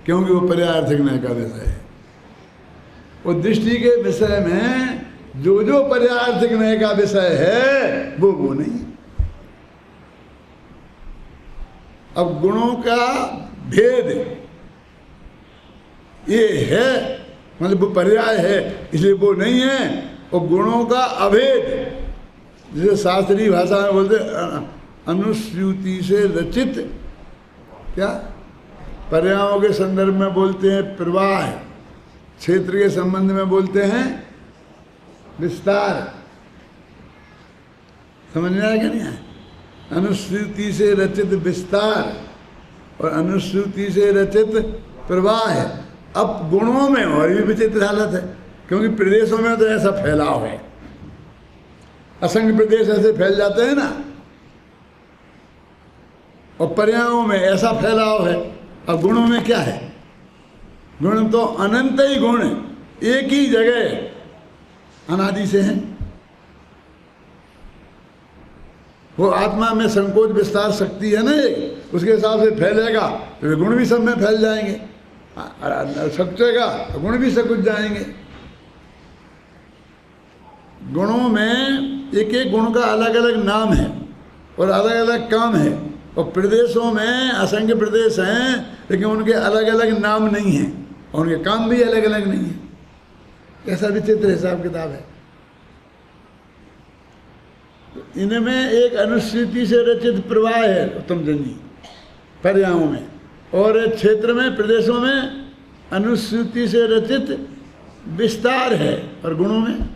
A: क्योंकि वो पर्यायार्थिक नय का विषय है। वो दृष्टि के विषय में जो पर्यायार्थिक नय का विषय है वो नहीं है। अब गुणों का भेद ये है, मतलब वो पर्याय है इसलिए वो नहीं है। और गुणों का अभेद, जिसे शास्त्रीय भाषा में बोलते अनुश्रुति से रचित, क्या पर्यायों के संदर्भ में बोलते हैं प्रवाह, क्षेत्र के संबंध में बोलते हैं विस्तार। समझ में आया क्या नहीं आया? अनुश्रुति से रचित विस्तार और अनुश्रुति से रचित प्रवाह है। अब गुणों में और भी विचित्र हालत है, क्योंकि प्रदेशों में तो ऐसा फैलाव है, असंख्य प्रदेश ऐसे फैल जाते हैं ना, और पर्यायों में ऐसा फैलाव है। अब गुणों में क्या है? गुण तो अनंत ही गुण एक ही जगह अनादि से हैं। वो आत्मा में संकोच विस्तार शक्ति है ना, एक उसके हिसाब से फैलेगा तो गुण भी सब में फैल जाएंगे, सकेगा तो गुण भी सकुच जाएंगे। गुणों में एक एक गुण का अलग अलग नाम है और अलग अलग काम है, और प्रदेशों में असंख्य प्रदेश हैं लेकिन उनके अलग अलग नाम नहीं हैं और उनके काम भी अलग अलग नहीं है। ऐसा विचित्र हिसाब किताब है। इनमें एक अनुश्रुति से रचित प्रवाह है उत्तम चंद जी पर्यायों में, और क्षेत्र में प्रदेशों में अनुश्रुति से रचित विस्तार है, और गुणों में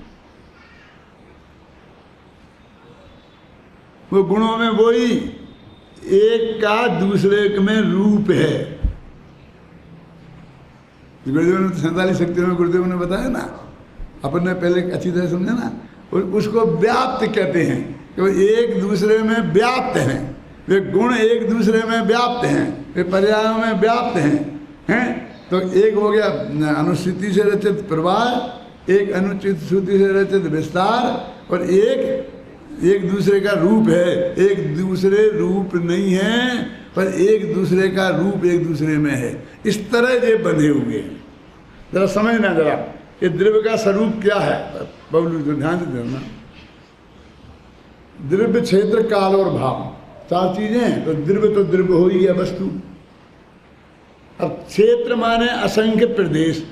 A: वो गुणों में वही एक का दूसरे में रूप है। गुरुदेव ने 47 शक्तियों में गुरुदेव ने बताया ना, अपन ने पहले अच्छी तरह समझा ना, उसको व्याप्त कहते हैं कि वो एक दूसरे में व्याप्त हैं। वे गुण एक दूसरे में व्याप्त हैं, वे पर्यायों में व्याप्त हैं। तो एक हो गया अनुश्रुति से रचित प्रवाह, एक अनुचित श्रुति से रचित विस्तार, और एक दूसरे का रूप है। एक दूसरे रूप नहीं है, पर एक दूसरे का रूप एक दूसरे में है। इस तरह ये बंधे हुए हैं। जरा समझना, जरा ये द्रव्य का स्वरूप क्या है, बबलू जो ध्यान से देना। द्रव्य, क्षेत्र, काल और भाव, चार चीजें हैं। तो द्रव्य हो ही गया वस्तु। अब क्षेत्र माने असंख्य प्रदेश।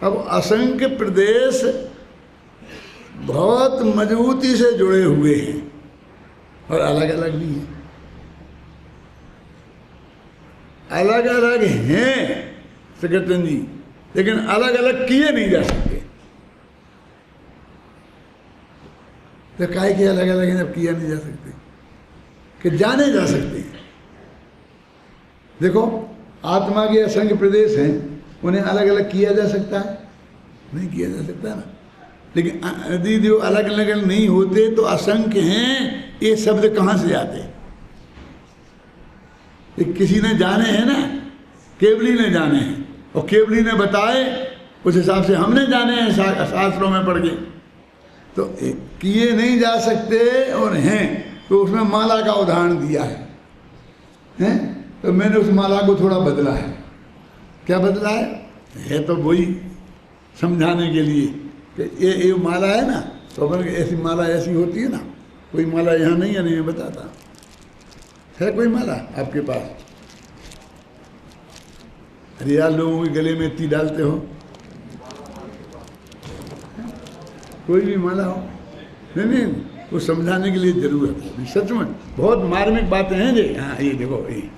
A: अब असंख्य प्रदेश बहुत मजबूती से जुड़े हुए हैं और अलग अलग भी हैं। अलग अलग हैं सकेतन जी, लेकिन अलग अलग किए नहीं जा सकते। तो काहे के अलग अलग हैं जब किया नहीं जा सकते, कि जाने जा सकते हैं। देखो आत्मा के असंख्य प्रदेश हैं, उन्हें अलग अलग किया जा सकता है? नहीं किया जा सकता ना। लेकिन यदि जो अलग अलग नहीं होते तो असंख्य हैं, ये शब्द कहाँ से आते? किसी ने जाने हैं ना, केवली ने जाने हैं, और केवली ने बताए, उस हिसाब से हमने जाने हैं शास्त्रों में पढ़ के। तो किए नहीं जा सकते और हैं। तो उसमें माला का उदाहरण दिया है? तो मैंने उस माला को थोड़ा बदला है। क्या बदला है तो वही समझाने के लिए कि ये माला है ना, तो अपन ऐसी माला ऐसी होती है ना। कोई माला यहाँ नहीं है, नहीं मैं बताता। है कोई माला आपके पास? अरे यार, लोगों के गले में इतनी डालते हो। कोई भी माला हो? नहीं, वो समझाने के लिए जरूर है। सच में बहुत मार्मिक बातें हैं जी। हाँ, ये देखो, ये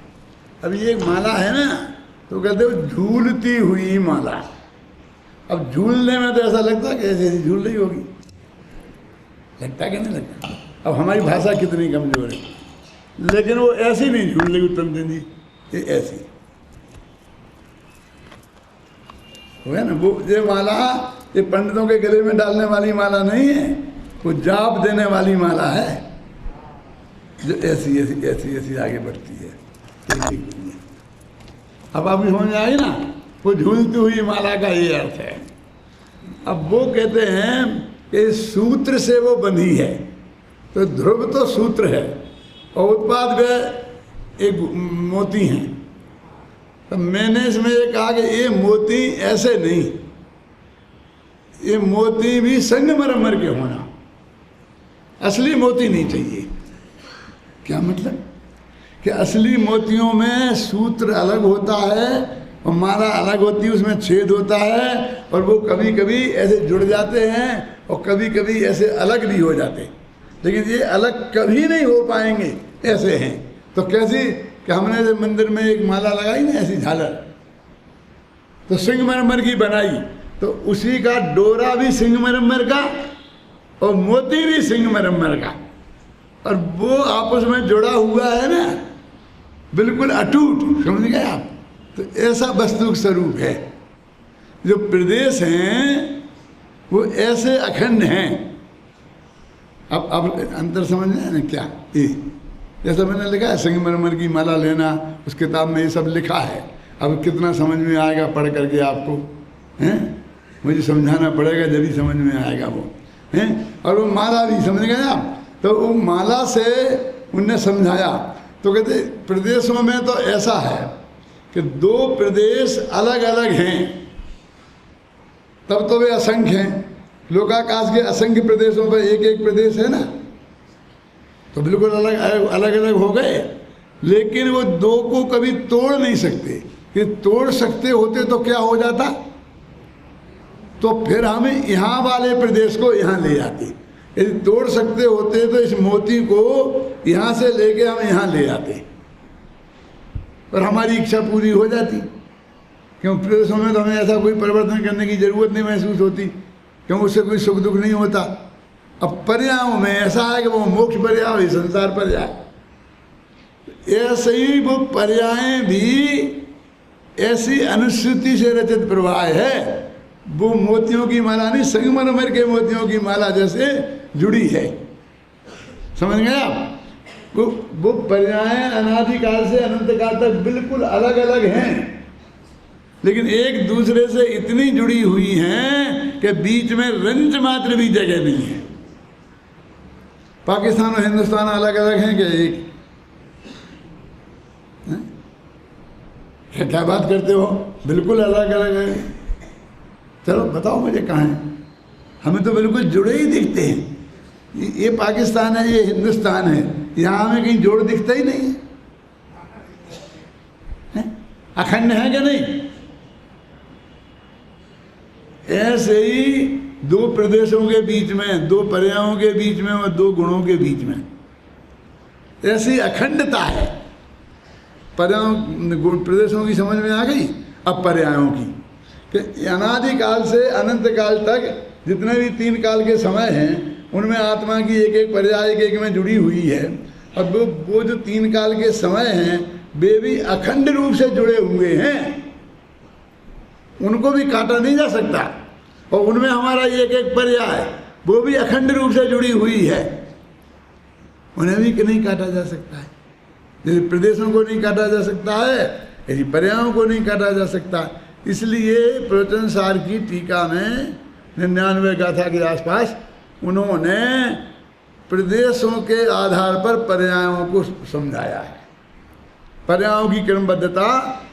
A: अब ये एक माला है ना, तो कहते हो झूलती हुई माला। अब झूलने में तो ऐसा लगता है कि ऐसे ऐसी झूल रही होगी, लगता है कि नहीं लगता? अब हमारी भाषा कितनी कमजोर है, लेकिन वो ऐसी नहीं झूल रही उत्तम चंद जी, ये ऐसी हो है ना। वो ये माला ये पंडितों के गले में डालने वाली माला नहीं है, वो जाप देने वाली माला है, जो ऐसी ऐसी ऐसी ऐसी आगे बढ़ती है। अब आपकी समझ में आई ना, वो झूलती हुई माला का ये अर्थ है। अब वो कहते हैं कि सूत्र से वो बंधी है, तो ध्रुव तो सूत्र है और उत्पाद वे एक मोती हैं। तो मैंने इसमें ये कहा कि ये मोती ऐसे नहीं, ये मोती भी संगमरमर के होना, असली मोती नहीं चाहिए। क्या मतलब कि असली मोतियों में सूत्र अलग होता है और माला अलग होती है, उसमें छेद होता है और वो कभी कभी ऐसे जुड़ जाते हैं और कभी कभी ऐसे अलग भी हो जाते हैं, लेकिन ये अलग कभी नहीं हो पाएंगे, ऐसे हैं। तो कैसी कि हमने जब मंदिर में एक माला लगाई ना ऐसी झालर, तो संगमरमर की बनाई, तो उसी का डोरा भी संगमरमर का और मोती भी संगमरमर का, और वो आपस में जुड़ा हुआ है ना, बिल्कुल अटूट, समझ गए आप। तो ऐसा वस्तु स्वरूप है। जो प्रदेश हैं वो ऐसे अखंड हैं। अब अंतर समझ में है ना क्या? ये जैसा मैंने लिखा है संगमरमर की माला लेना, उस किताब में ये सब लिखा है। अब कितना समझ में आएगा पढ़ करके आपको, हैं? मुझे समझाना पड़ेगा जब भी समझ में आएगा वो, हैं? और वो माला भी समझ गए आप। तो वो माला से उनने समझाया, तो कहते प्रदेशों में तो ऐसा है कि 2 प्रदेश अलग अलग हैं, तब तो वे असंख्य हैं। लोकाकाश के असंख्य प्रदेशों पर एक एक प्रदेश है ना, तो बिल्कुल अलग अलग हो गए। लेकिन वो 2 को कभी तोड़ नहीं सकते, कि तोड़ सकते होते तो क्या हो जाता, तो फिर हमें यहाँ वाले प्रदेश को यहाँ ले जाते। यदि तोड़ सकते होते तो इस मोती को यहाँ से लेके हम यहाँ ले आते और हमारी इच्छा पूरी हो जाती। क्यों प्रदेशों में तो हमें ऐसा कोई परिवर्तन करने की जरूरत नहीं महसूस होती, क्यों उससे कोई सुख दुख नहीं होता। अब पर्यायों में ऐसा है कि वो मोक्ष पर्याय, संसार पर्याय, ऐसे ही वो पर्याय भी ऐसी अनुश्रुति से रचित प्रवाह है। वो मोतियों की माला नहीं, संगमरमर के मोतियों की माला जैसे जुड़ी है, समझ गए आप। वो पर्याय अनादिकाल से अनंत काल तक बिल्कुल अलग अलग हैं, लेकिन एक दूसरे से इतनी जुड़ी हुई हैं कि बीच में रंच मात्र भी जगह नहीं है। पाकिस्तान और हिंदुस्तान अलग अलग हैं क्या? एक क्या बात करते हो, बिल्कुल अलग अलग है। चलो बताओ मुझे कहाँ है? हमें तो बिल्कुल जुड़े ही दिखते हैं। ये पाकिस्तान है, ये हिंदुस्तान है, यहाँ हमें कहीं जोड़ दिखता ही नहीं है। अखंड है क्या नहीं? ऐसे ही 2 प्रदेशों के बीच में, 2 पर्यायों के बीच में और 2 गुणों के बीच में ऐसी अखंडता है। पर्यायों प्रदेशों की समझ में आ गई। अब पर्यायों की कि अनादिकाल से अनंत काल तक जितने भी 3 काल के समय हैं उनमें आत्मा की एक एक पर्याय एक में जुड़ी हुई है। और वो जो 3 काल के समय हैं वे भी अखंड रूप से जुड़े हुए हैं, उनको भी काटा नहीं जा सकता। और उनमें हमारा एक एक पर्याय वो भी अखंड रूप से जुड़ी हुई है, उन्हें भी नहीं काटा जा सकता है। जैसे प्रदेशों को नहीं काटा जा सकता है, यदि पर्यायों को नहीं काटा जा सकता। इसलिए प्रवचन सार की टीका में 99 गाथा के आसपास उन्होंने प्रदेशों के आधार पर पर्यायों को समझाया है। पर्यायों की क्रमबद्धता,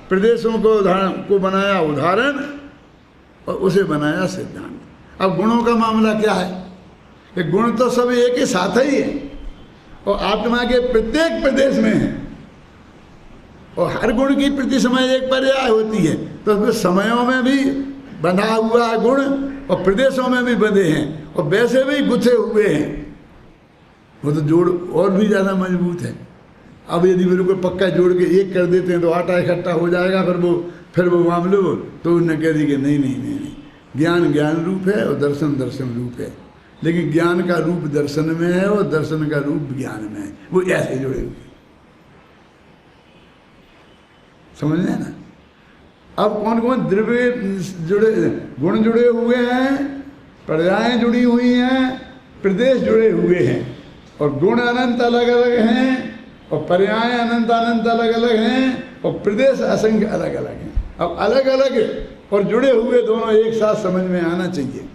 A: प्रदेशों को बनाया उदाहरण और उसे बनाया सिद्धांत। अब गुणों का मामला क्या है कि गुण तो सब एक ही साथ ही है और आत्मा के प्रत्येक प्रदेश में है, और हर गुण की प्रति समय एक पर्याय होती है। तो उसमें समयों में भी बंधा हुआ है गुण और प्रदेशों में भी बंधे हैं और वैसे भी गुथे हुए हैं। वो तो जोड़ और भी ज़्यादा मजबूत है। अब यदि बिल्कुल पक्का जोड़ के एक कर देते हैं तो आटा इकट्ठा हो जाएगा, फिर वो मामले हो तो उन्होंने कह दी कि नहीं, ज्ञान ज्ञान रूप है और दर्शन दर्शन रूप है। लेकिन ज्ञान का रूप दर्शन में है और दर्शन का रूप ज्ञान में है, वो ऐसे जुड़े हुए। समझ लें ना। अब कौन कौन द्रव्य जुड़े, गुण जुड़े हुए हैं, पर्यायें जुड़ी हुई हैं, प्रदेश जुड़े हुए हैं, और गुण अनंत अलग अलग हैं और पर्याय अनंत अनंत अलग अलग हैं और प्रदेश असंख्य अलग अलग हैं। अब अलग अलग और जुड़े हुए दोनों एक साथ समझ में आना चाहिए।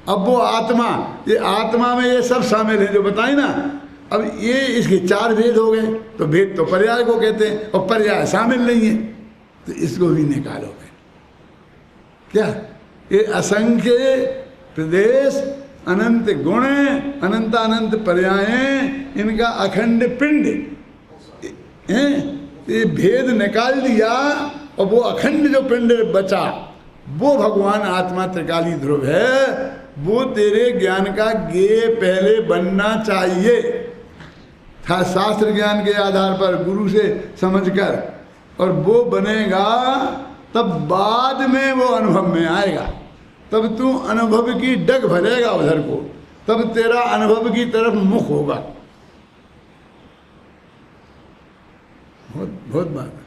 A: अब वो आत्मा, ये आत्मा में ये सब शामिल है जो बताए ना। अब ये इसके 4 भेद हो गए, तो भेद तो पर्याय को कहते हैं और पर्याय शामिल नहीं है, तो इसको भी निकालोगे क्या? ये असंख्य प्रदेश अनंत गुण, अनंत अनंत पर्यायें, इनका अखंड पिंड, ये भेद निकाल दिया और वो अखंड जो पिंड बचा वो भगवान आत्मा त्रिकाली ध्रुव है। वो तेरे ज्ञान का ज्ञेय पहले बनना चाहिए था, शास्त्र ज्ञान के आधार पर गुरु से समझकर, और वो बनेगा तब बाद में वो अनुभव में आएगा। तब तू अनुभव की डग भरेगा उधर को, तब तेरा अनुभव की तरफ मुख होगा। बहुत बहुत बात है।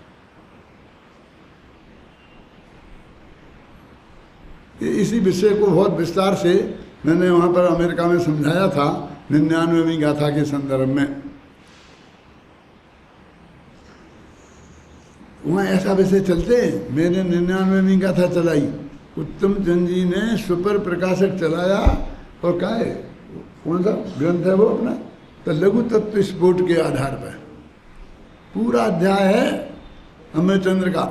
A: इसी विषय को बहुत विस्तार से मैंने वहाँ पर अमेरिका में समझाया था 99वीं गाथा के संदर्भ में। वहाँ ऐसा विषय चलते हैं। मैंने 99वीं गाथा चलाई, उत्तम चंद जी ने सुपर प्रकाशक चलाया, और क्या है, कौन सा ग्रंथ है वो अपना, तो लघु तत्व स्फोट के आधार पर पूरा अध्याय है अमरचंद्र का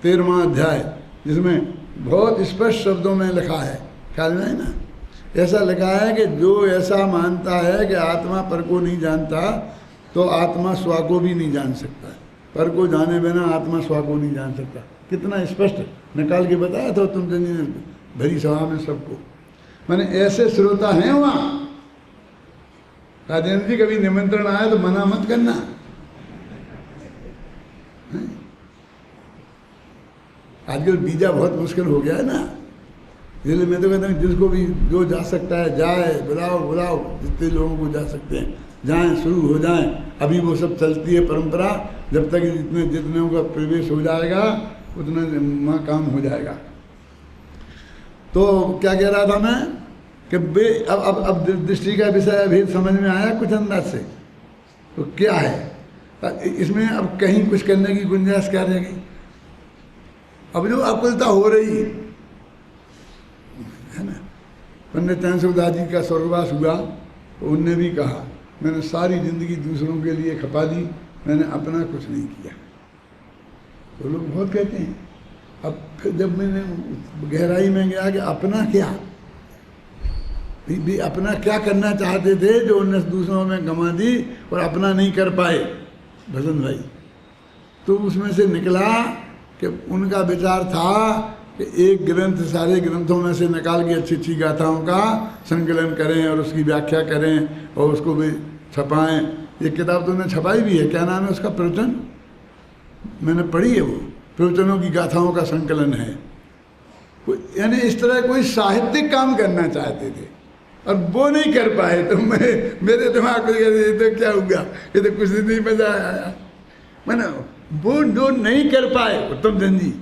A: 13वां अध्याय, जिसमें बहुत स्पष्ट शब्दों में लिखा है, ख्याल में है ना, ऐसा लिखा है कि जो ऐसा मानता है कि आत्मा पर को नहीं जानता तो आत्मा स्व को भी नहीं जान सकता। पर को जाने बिना आत्मा स्व को नहीं जान सकता। कितना स्पष्ट निकाल के बताया था तुम चंद जी ने भरी सभा में सबको। मैंने ऐसे श्रोता हैं वहाँ। राजेंद्र जी कभी निमंत्रण आया तो मना मत करना। आजकल वीजा बहुत मुश्किल हो गया है ना, इसलिए मैं तो कहता हूँ जिसको भी जो जा सकता है जाए, बुलाओ बुलाओ, जितने लोगों को जा सकते हैं जाएं, शुरू हो जाएं। अभी वो सब चलती है परंपरा, जब तक जितने का प्रवेश हो जाएगा उतना वहाँ काम हो जाएगा। तो क्या कह रहा था मैं कि अब दृष्टि का विषय भेद समझ में आया कुछ अंदाज से। तो क्या है इसमें, अब कहीं कुछ करने की गुंजाइश क्या रहेगी। अब जो अकुलता हो रही है ना, पंडित चंद्रशेखर जी का स्वर्गवास हुआ तो उनने भी कहा मैंने सारी जिंदगी दूसरों के लिए खपा दी, मैंने अपना कुछ नहीं किया। तो लोग बहुत कहते हैं। अब फिर जब मैंने गहराई में गया कि अपना क्या, भी अपना क्या करना चाहते थे जो उन्हें दूसरों में गंवा दी और अपना नहीं कर पाए भजन भाई, तो उसमें से निकला कि उनका विचार था कि एक ग्रंथ सारे ग्रंथों में से निकाल के अच्छी अच्छी गाथाओं का संकलन करें और उसकी व्याख्या करें और उसको भी छपाएं। ये किताब तो उन्होंने छपाई भी है, क्या नाम है उसका, प्रवचन, मैंने पढ़ी है, वो प्रवचनों की गाथाओं का संकलन है। यानी इस तरह कोई साहित्यिक काम करना चाहते थे और वो नहीं कर पाए। तो मेरे दिमाग में ये तो क्या हुआ, ये तो कुछ नहीं मजा आया। मैंने वो जो नहीं कर पाए उत्तम चंद जी,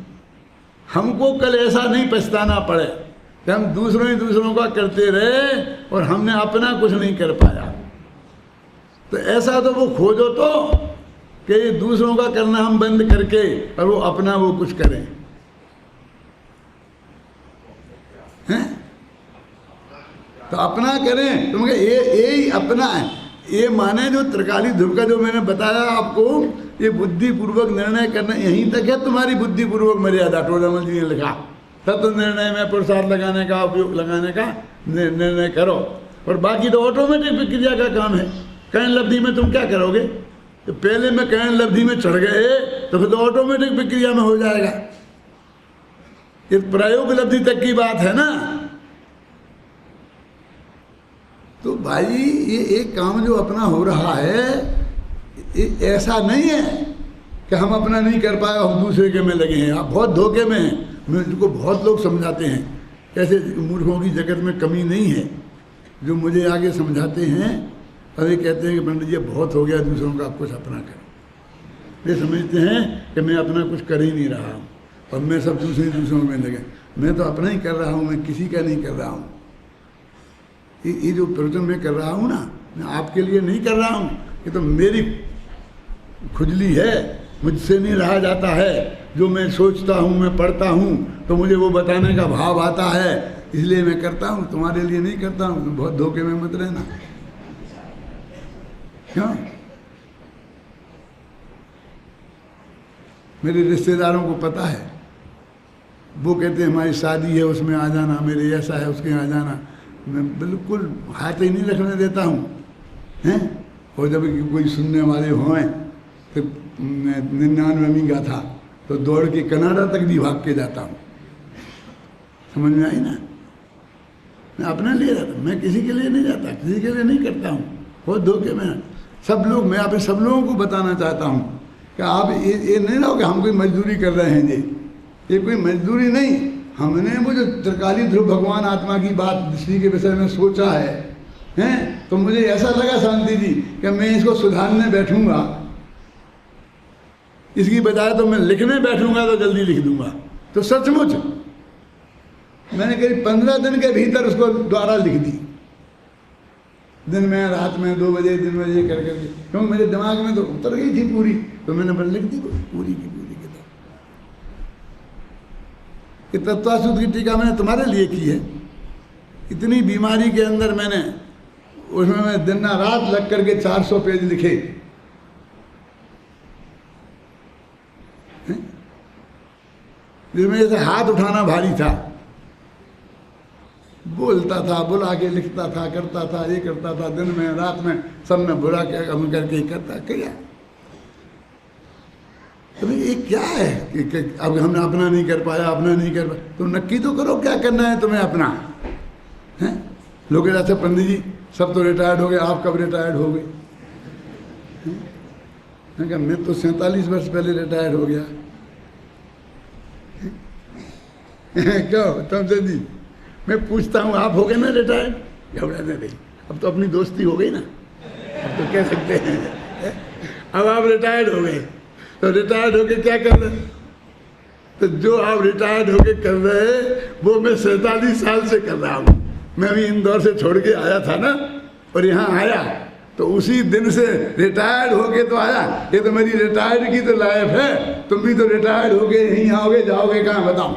A: हमको कल ऐसा नहीं पछताना पड़े कि हम दूसरों का करते रहे और हमने अपना कुछ नहीं कर पाया। तो ऐसा तो वो खोजो तो कि ये दूसरों का करना हम बंद करके और वो अपना वो कुछ करें, हैं? तो अपना करें। तो मगर ये ही अपना है। ये माने जो त्रिकाली ध्रुव का जो मैंने बताया आपको, ये बुद्धिपूर्वक निर्णय करना, यहीं तक है तुम्हारी बुद्धिपूर्वक मर्यादा। टोडामल जी ने लिखा तत्व निर्णय में पुरुषार्थ लगाने का, उपयोग लगाने का निर्णय करो, और बाकी तो ऑटोमेटिक प्रक्रिया का काम है। कर्ण लब्धि में तुम क्या करोगे, तो पहले में कर्ण लब्धि में चढ़ गए तो फिर तो ऑटोमेटिक प्रक्रिया में हो जाएगा। ये प्रयोग लब्धि तक की बात है ना। तो भाई ये एक काम जो अपना हो रहा है, ऐसा नहीं है कि हम अपना नहीं कर पाए, हम दूसरे के में लगे हैं। आप बहुत धोखे में हैं। मुझको बहुत लोग समझाते हैं, ऐसे मूर्खों की जगत में कमी नहीं है जो मुझे आगे समझाते हैं और ये कहते हैं कि पंडित जी बहुत हो गया, दूसरों का आप कुछ अपना करें। वे समझते हैं कि मैं अपना कुछ कर ही नहीं रहा हूँ और मैं सब दूसरों में लगे। मैं तो अपना ही कर रहा हूँ, मैं किसी का नहीं कर रहा हूँ। ये जो प्रवचन मैं कर रहा हूँ ना, मैं आपके लिए नहीं कर रहा हूँ, ये तो मेरी खुजली है, मुझसे नहीं रहा जाता है। जो मैं सोचता हूँ, मैं पढ़ता हूँ तो मुझे वो बताने का भाव आता है, इसलिए मैं करता हूँ, तुम्हारे लिए नहीं करता हूँ। तुम बहुत धोखे में मत रहना। क्यों? मेरे रिश्तेदारों को पता है, वो कहते हैं हमारी शादी है उसमें आ जाना, मेरे ऐसा है उसके यहाँ आ जाना। मैं बिल्कुल हाथ ही नहीं रखने देता हूँ, हैं। और जब कोई सुनने वाले हों तो 99वीं गाथा तो दौड़ के कनाडा तक भी भाग के जाता हूँ। समझ में आई ना? मैं अपने लिए जाता, मैं किसी के लिए नहीं जाता, किसी के लिए नहीं करता हूँ। बहुत धोखे में सब लोग, मैं आप सब लोगों को बताना चाहता हूँ कि आप ये नहीं रहो कि हम कोई मजदूरी कर रहे हैं जी, ये कोई मजदूरी नहीं। हमने वो जो त्रिकाली ध्रुव भगवान आत्मा की बात दृष्टि के विषय में सोचा है, हैं, तो मुझे ऐसा लगा शांति जी कि मैं इसको सुधारने बैठूंगा, इसकी बजाय तो मैं लिखने बैठूंगा तो जल्दी लिख दूंगा। तो सचमुच मैंने करीब 15 दिन के भीतर उसको द्वारा लिख दी, दिन में रात में 2 बजे दिन में ये कर करके, क्योंकि मेरे दिमाग में तो उतर गई थी पूरी, तो मैंने बस लिख दी पूरी की पूरी किताब। कि तत्वासुद की टीका मैंने तुम्हारे लिए की है। इतनी बीमारी के अंदर मैंने उसमें मैं दिन रात लग करके 400 पेज लिखे, जिसमें जैसे हाथ उठाना भारी था। बोलता था, बुला के लिखता था, करता था, ये करता था, दिन में रात में सब में बुला के हम करके करता क्या। तो ये क्या है कि अब हमने अपना नहीं कर पाया, अपना नहीं कर पाया, तो नक्की तो करो क्या करना है तुम्हें अपना, हैं। लोग कहते पंडित जी सब तो रिटायर्ड हो गए, आप कब रिटायर्ड हो गए? मैं तो 47 वर्ष पहले रिटायर्ड हो गया। क्यों तुमसे जी मैं पूछता हूँ, आप हो गए ना रिटायर्ड? घबराने नहीं, अब तो अपनी दोस्ती हो गई ना, अब तो कह सकते हैं अब आप रिटायर्ड हो गए। तो रिटायर्ड होके क्या कर रहे? तो जो आप रिटायर्ड होके कर रहे वो मैं 47 साल से कर रहा हूँ। मैं भी इंदौर से छोड़ के आया था ना, और यहाँ आया तो उसी दिन से रिटायर्ड होके तो आया। ये तो मेरी रिटायर्ड की तो लाइफ है, तुम भी तो रिटायर्ड होके यहीं आओगे, जाओगे कहाँ बताओ?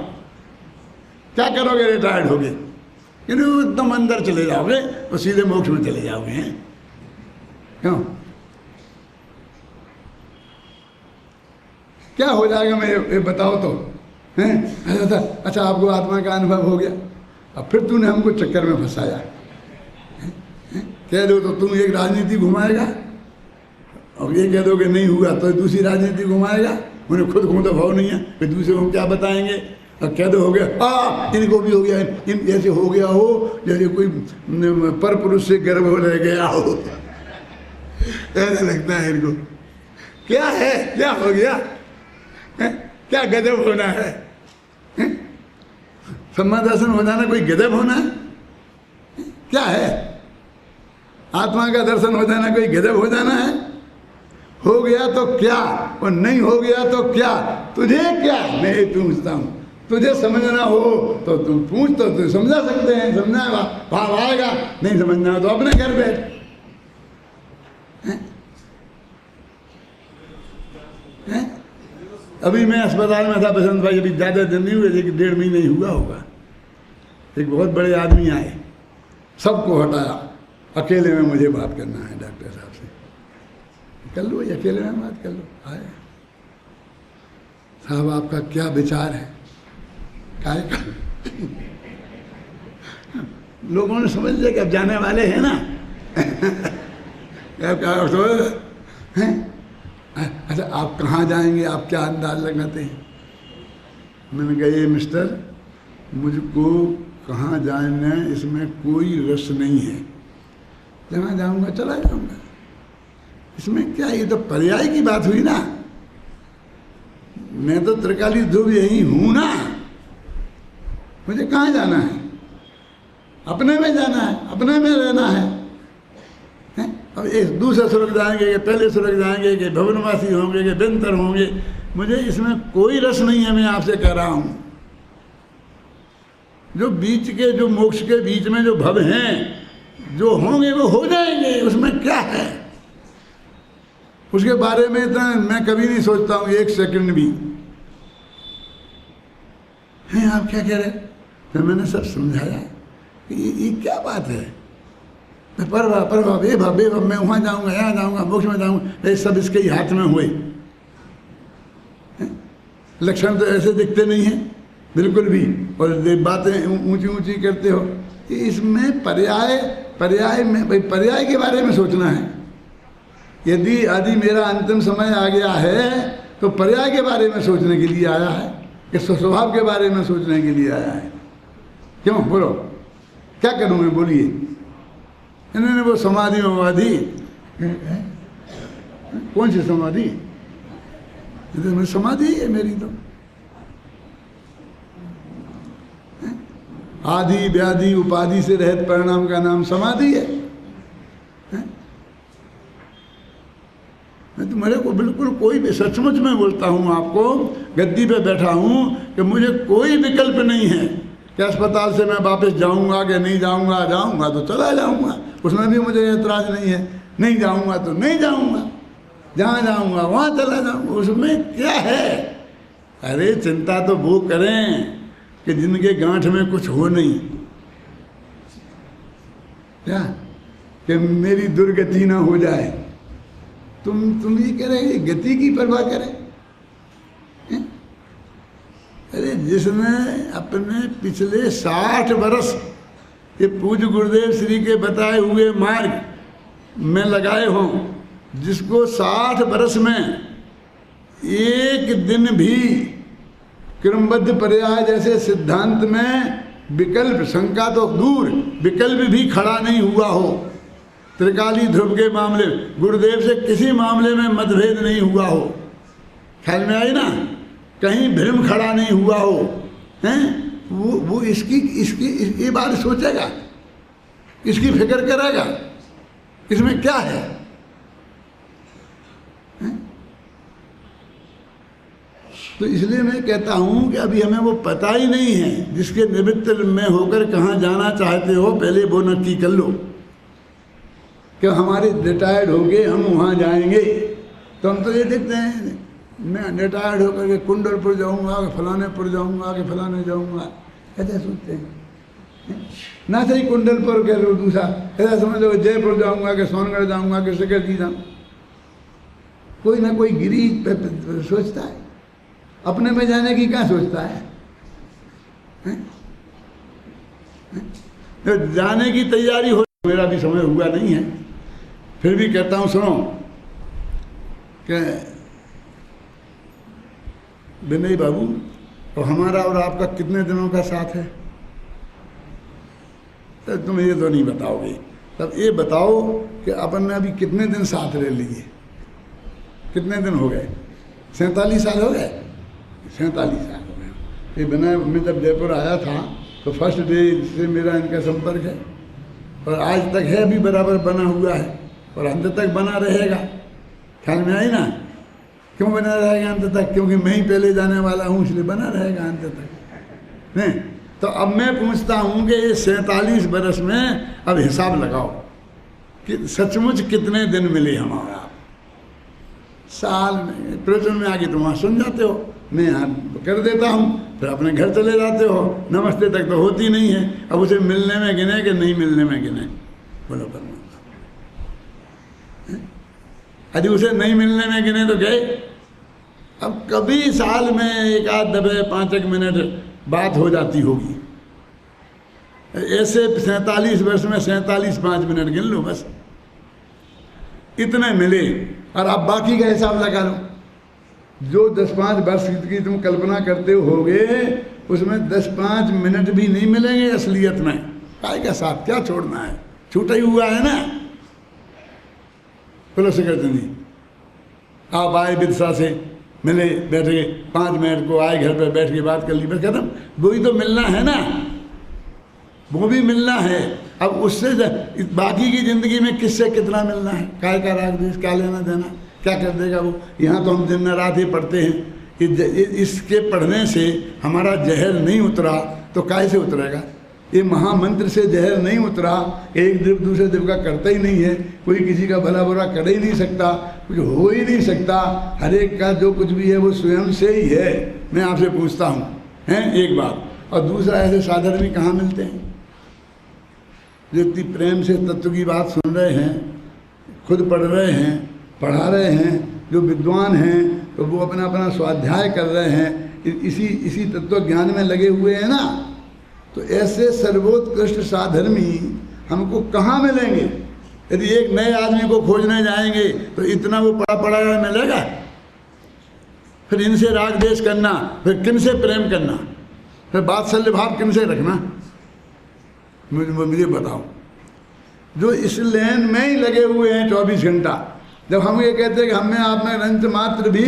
A: क्या करोगे रिटायर्ड होगे? एकदम अंदर चले जाओगे और सीधे मोक्ष में चले जाओगे, हैं? क्यों? क्या हो जाएगा मैं ये बताओ तो, हैं? अच्छा आपको आत्मा का अनुभव हो गया, अब फिर तूने हमको चक्कर में फंसाया। कह दो तो तुम एक राजनीति घुमाएगा, और ये कह दो कि नहीं हुआ तो दूसरी राजनीति घुमाएगा। उन्हें खुद को तो भाव नहीं है, फिर दूसरे को क्या बताएंगे? और कह दो हो गया, इनको भी हो गया, इन जैसे हो गया हो जैसे कोई पर पुरुष से गर्भ हो रह गया हो, ऐसा लगता है इनको। क्या है, क्या हो गया है? क्या गजब होना है? सम्मा दर्शन हो जाना कोई गजब होना है? क्या है? आत्मा का दर्शन हो जाना कोई गजब हो जाना है? हो गया तो क्या, और नहीं हो गया तो क्या? तुझे क्या, मैं ये पूछता हूँ। तुझे समझना हो तो तुम पूछ, तो तुम समझा सकते हैं, समझना भाव आएगा। नहीं समझना हो तो अपने घर बैठ। अभी मैं अस्पताल में था बसंत भाई, अभी ज़्यादा दिन नहीं हुए, लेकिन 1.5 महीने ही हुआ होगा। एक बहुत बड़े आदमी आए, सबको हटाया, अकेले में मुझे बात करना है डॉक्टर साहब से। कर लो, अकेले में बात कर लो। आए साहब आपका क्या विचार है? क्या लोगों ने समझ लिया कि अब जाने वाले हैं ना। अच्छा आप कहाँ जाएंगे, आप क्या अंदाज लगाते हैं? मैंने कहा ये मिस्टर, मुझको कहाँ जाना है इसमें कोई रस नहीं है, जहाँ जाऊँगा चला जाऊँगा, इसमें क्या, ये तो पर्याय की बात हुई ना। मैं तो त्रिकाली ध्रुव यही हूँ ना, मुझे कहाँ जाना है? अपने में जाना है, अपने में रहना है। अब एक दूसरे स्वर्ग जाएंगे कि पहले स्वर्ग जाएंगे कि भवनवासी होंगे कि बेंतर होंगे, मुझे इसमें कोई रस नहीं है। मैं आपसे कह रहा हूँ जो बीच के, जो मोक्ष के बीच में जो भव हैं, जो होंगे वो हो जाएंगे, उसमें क्या है? उसके बारे में इतना मैं कभी नहीं सोचता हूँ, 1 सेकंड भी। हैं आप क्या कह रहे? तो मैंने सब समझाया कि ये क्या बात है। परवा परवा बेभव बेभव, मैं वहाँ जाऊँगा, यहाँ जाऊँगा, मोक्ष में जाऊँगा, ये सब इसके ही हाथ में हुए। लक्षण तो ऐसे दिखते नहीं हैं बिल्कुल भी, और बातें ऊंची ऊंची करते हो। इसमें पर्याय में भाई पर्याय के बारे में सोचना है। यदि मेरा अंतिम समय आ गया है तो पर्याय के बारे में सोचने के लिए आया है कि स्वभाव के बारे में सोचने के लिए आया है। क्यों बोलो, क्या करूँ मैं, बोलिए। इन्होंने वो समाधि मवाधि, कौन सी समाधि? समाधि है मेरी तो, आदि व्याधि उपाधि से रहित परिणाम का नाम समाधि है। मैं तो मेरे को बिल्कुल कोई भी, सचमुच में बोलता हूँ आपको, गद्दी पे बैठा हूँ कि मुझे कोई विकल्प नहीं है कि अस्पताल से मैं वापस जाऊँगा कि नहीं जाऊँगा। जाऊँगा तो चला जाऊँगा, उसमें भी मुझे एतराज़ नहीं है। नहीं जाऊँगा तो नहीं जाऊँगा, जहाँ जाऊँगा वहाँ चला जाऊँगा, उसमें क्या है। अरे चिंता तो वो करें कि जिनके गांठ में कुछ हो नहीं, क्या कि मेरी दुर्गति ना हो जाए। तुम ये कह रहे गति की परवाह करें? अरे जिसने अपने पिछले 60 वर्ष ये पूज्य गुरुदेव श्री के बताए हुए मार्ग में लगाए हों, जिसको 60 वर्ष में एक दिन भी क्रमबद्ध पर्याय जैसे सिद्धांत में विकल्प, शंका तो दूर, विकल्प भी खड़ा नहीं हुआ हो, त्रिकाली ध्रुव के मामले गुरुदेव से किसी मामले में मतभेद नहीं हुआ हो, ख्याल में आई ना, कहीं भ्रम खड़ा नहीं हुआ हो, हैं, वो इसकी ये बात सोचेगा, इसकी फिक्र करेगा, इसमें क्या है? तो इसलिए मैं कहता हूँ कि अभी हमें वो पता ही नहीं है, जिसके निमित्त में होकर कहाँ जाना चाहते हो पहले वो नक्की कर लो कि हमारे रिटायर्ड हो गए हम वहाँ जाएंगे। तो हम तो ये देखते हैं, मैं रिटायर्ड होकर के कुंडलपुर जाऊँगा कि फलानेपुर जाऊँगा कि फलाने जाऊँगा, ऐसा सोचते हैं ना। सही कुंडलपुर कह लो, दूसरा ऐसा समझ लो जयपुर जाऊँगा कि सोनगढ़ जाऊँगा कि शिखर जी जाऊँ। कोई ना कोई गिरी सोचता है, अपने में जाने की क्या सोचता है? तो जाने की तैयारी हो, मेरा भी समय हुआ नहीं है, फिर भी कहता हूँ सुनो कि विनय बाबू, तो हमारा और आपका कितने दिनों का साथ है? तो तुम ये तो नहीं बताओगे, तब ये बताओ कि अपन ने अभी कितने दिन साथ रह लिए? कितने दिन हो गए? 47 साल हो गए। 47 साल हो गए। ये विनय, मैं जब जयपुर आया था तो फर्स्ट डे से मेरा इनका संपर्क है और आज तक है, भी बराबर बना हुआ है और अंत तक बना रहेगा। ख्याल में आई ना? क्यों बना रहेगा अंत तक? क्योंकि मैं ही पहले जाने वाला हूँ, इसलिए बना रहेगा अंत तक। नहीं तो अब मैं पूछता हूँ कि ये 47 बरस में अब हिसाब लगाओ कि सचमुच कितने दिन मिले हमारा साल में। प्रवचन में आगे तुम वहाँ सुन जाते हो, मैं यहाँ कर देता हूँ, फिर अपने घर चले जाते हो। नमस्ते तक तो होती नहीं है, अब उसे मिलने में गिने कि नहीं मिलने में गिने? बोलो परमात्मा। यदि उसे नहीं मिलने में गिने तो गए। अब कभी साल में एक आध दफे 5 मिनट बात हो जाती होगी, ऐसे 47 वर्ष में 47 5 मिनट गिन लो बस, इतने मिले। और अब बाकी का हिसाब लगा लो, जो 10-5 वर्ष की तुम कल्पना करते होगे उसमें 10-5 मिनट भी नहीं मिलेंगे असलियत में। काय का साथ क्या छोड़ना है, छूटा ही हुआ है ना। बोलो शिखरचंद जी, आप आए विदिशा से, मिले, बैठे 5 मिनट को आए, घर पर बैठ के बात कर ली, बस खत्म। वही तो मिलना है ना, वो भी मिलना है। अब उससे बाकी की ज़िंदगी में किससे कितना मिलना है? काय का राग देश, क्या लेना देना, क्या कर देगा वो? यहाँ तो हम दिन रात ही पढ़ते हैं कि इसके पढ़ने से हमारा जहर नहीं उतरा तो काय से उतरेगा? ये महामंत्र से जहर नहीं उतरा, एक द्वीप दूसरे द्वीप का करता ही नहीं है, कोई किसी का भला बुरा कर ही नहीं सकता, कुछ हो ही नहीं सकता। हर एक का जो कुछ भी है वो स्वयं से ही है। मैं आपसे पूछता हूँ, हैं, एक बात। और दूसरा, ऐसे साधन भी कहाँ मिलते हैं जो इतनी प्रेम से तत्व की बात सुन रहे हैं, खुद पढ़ रहे हैं, पढ़ा रहे हैं, जो विद्वान हैं तो वो अपना अपना स्वाध्याय कर रहे हैं, इसी तत्व ज्ञान में लगे हुए हैं ना। तो ऐसे सर्वोत्कृष्ट साधर्मी हमको कहाँ मिलेंगे? यदि एक नए आदमी को खोजने जाएंगे तो इतना वो पड़ा पड़ा मिलेगा? फिर इनसे राग द्वेष करना, फिर किनसे प्रेम करना, फिर वात्सल्य भाव किनसे रखना? मुझे बताओ। जो इस लेन में ही लगे हुए हैं 24 घंटा, जब हम ये कहते हैं कि हमें आप में रंच मात्र भी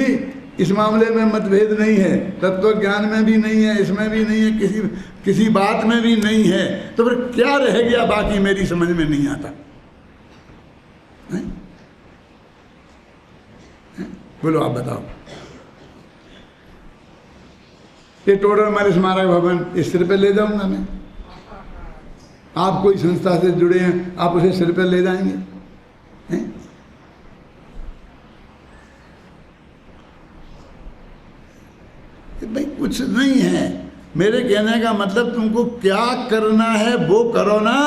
A: इस मामले में मतभेद नहीं है, तत्व ज्ञान में भी नहीं है, इसमें भी नहीं है, किसी बात में भी नहीं है, तो फिर क्या रह गया बाकी? मेरी समझ में नहीं आता। बोलो आप बताओ। ये टोडरमल स्मारक भवन इस सिर पे ले जाऊंगा मैं। आप कोई संस्था से जुड़े हैं, आप उसे सिर पे ले जाएंगे? हैं? भाई कुछ नहीं है। मेरे कहने का मतलब तुमको क्या करना है वो करो ना।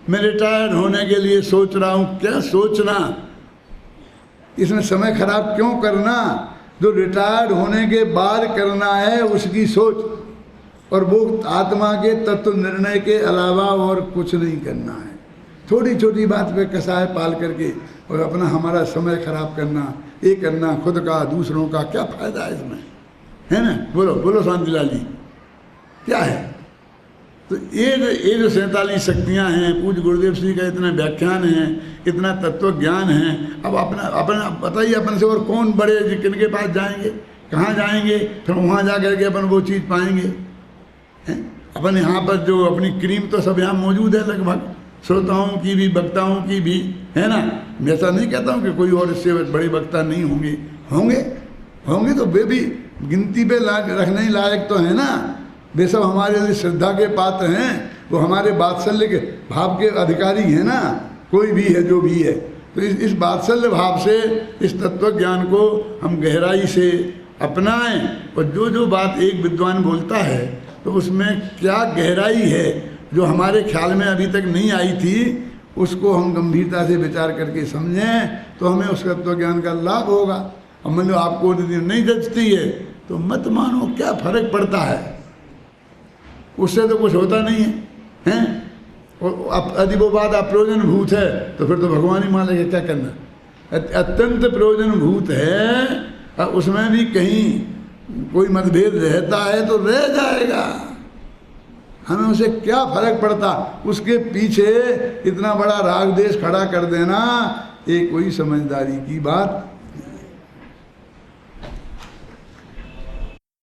A: मैं रिटायर्ड होने के लिए सोच रहा हूं, क्या सोचना? इसमें समय खराब क्यों करना? जो रिटायर्ड होने के बाद करना है उसकी सोच, और वो आत्मा के तत्व निर्णय के अलावा और कुछ नहीं करना है। छोटी छोटी बात पे कसाय पाल करके और अपना हमारा समय खराब करना, ये करना, खुद का दूसरों का, क्या फायदा है इसमें? है ना? बोलो बोलो शांतिलाल जी, क्या है? तो ये जो 47 शक्तियाँ हैं, पूज्य गुरुदेव श्री का इतना व्याख्यान है, इतना तत्व ज्ञान है। अब अपना बताइए, अपन से और कौन बड़े, किनके पास जाएंगे, कहाँ जाएंगे? फिर वहाँ जा करके अपन वो चीज़ पाएंगे? हैं? अपन यहाँ पर जो अपनी क्रीम तो सब यहाँ मौजूद है लगभग, श्रोताओं की भी, वक्ताओं की भी, है ना? मैं ऐसा नहीं कहता हूँ कि कोई और इससे बड़े वक्ता नहीं होंगे, होंगे तो वे भी गिनती पे रखने ही लायक तो है ना। वे सब हमारे लिए श्रद्धा के पात्र हैं, वो हमारे वात्सल्य के भाव के अधिकारी हैं ना, कोई भी है जो भी है। तो इस वात्सल्य भाव से इस तत्व ज्ञान को हम गहराई से अपनाएं, और जो जो बात एक विद्वान बोलता है तो उसमें क्या गहराई है जो हमारे ख्याल में अभी तक नहीं आई थी, उसको हम गंभीरता से विचार करके समझें तो हमें उस तत्व ज्ञान का लाभ होगा। अब मान लो आपको नहीं जचती है तो मत मानो, क्या फर्क पड़ता है? उससे तो कुछ होता नहीं है, हैं? और यदि वो बात अप्रयोजन भूत है तो फिर तो भगवान ही मान लेगा, क्या करना? अत्यंत प्रयोजन भूत है, उसमें भी कहीं कोई मतभेद रहता है तो रह जाएगा, हमें उसे क्या फर्क पड़ता? उसके पीछे इतना बड़ा राग देश खड़ा कर देना ये कोई समझदारी की बात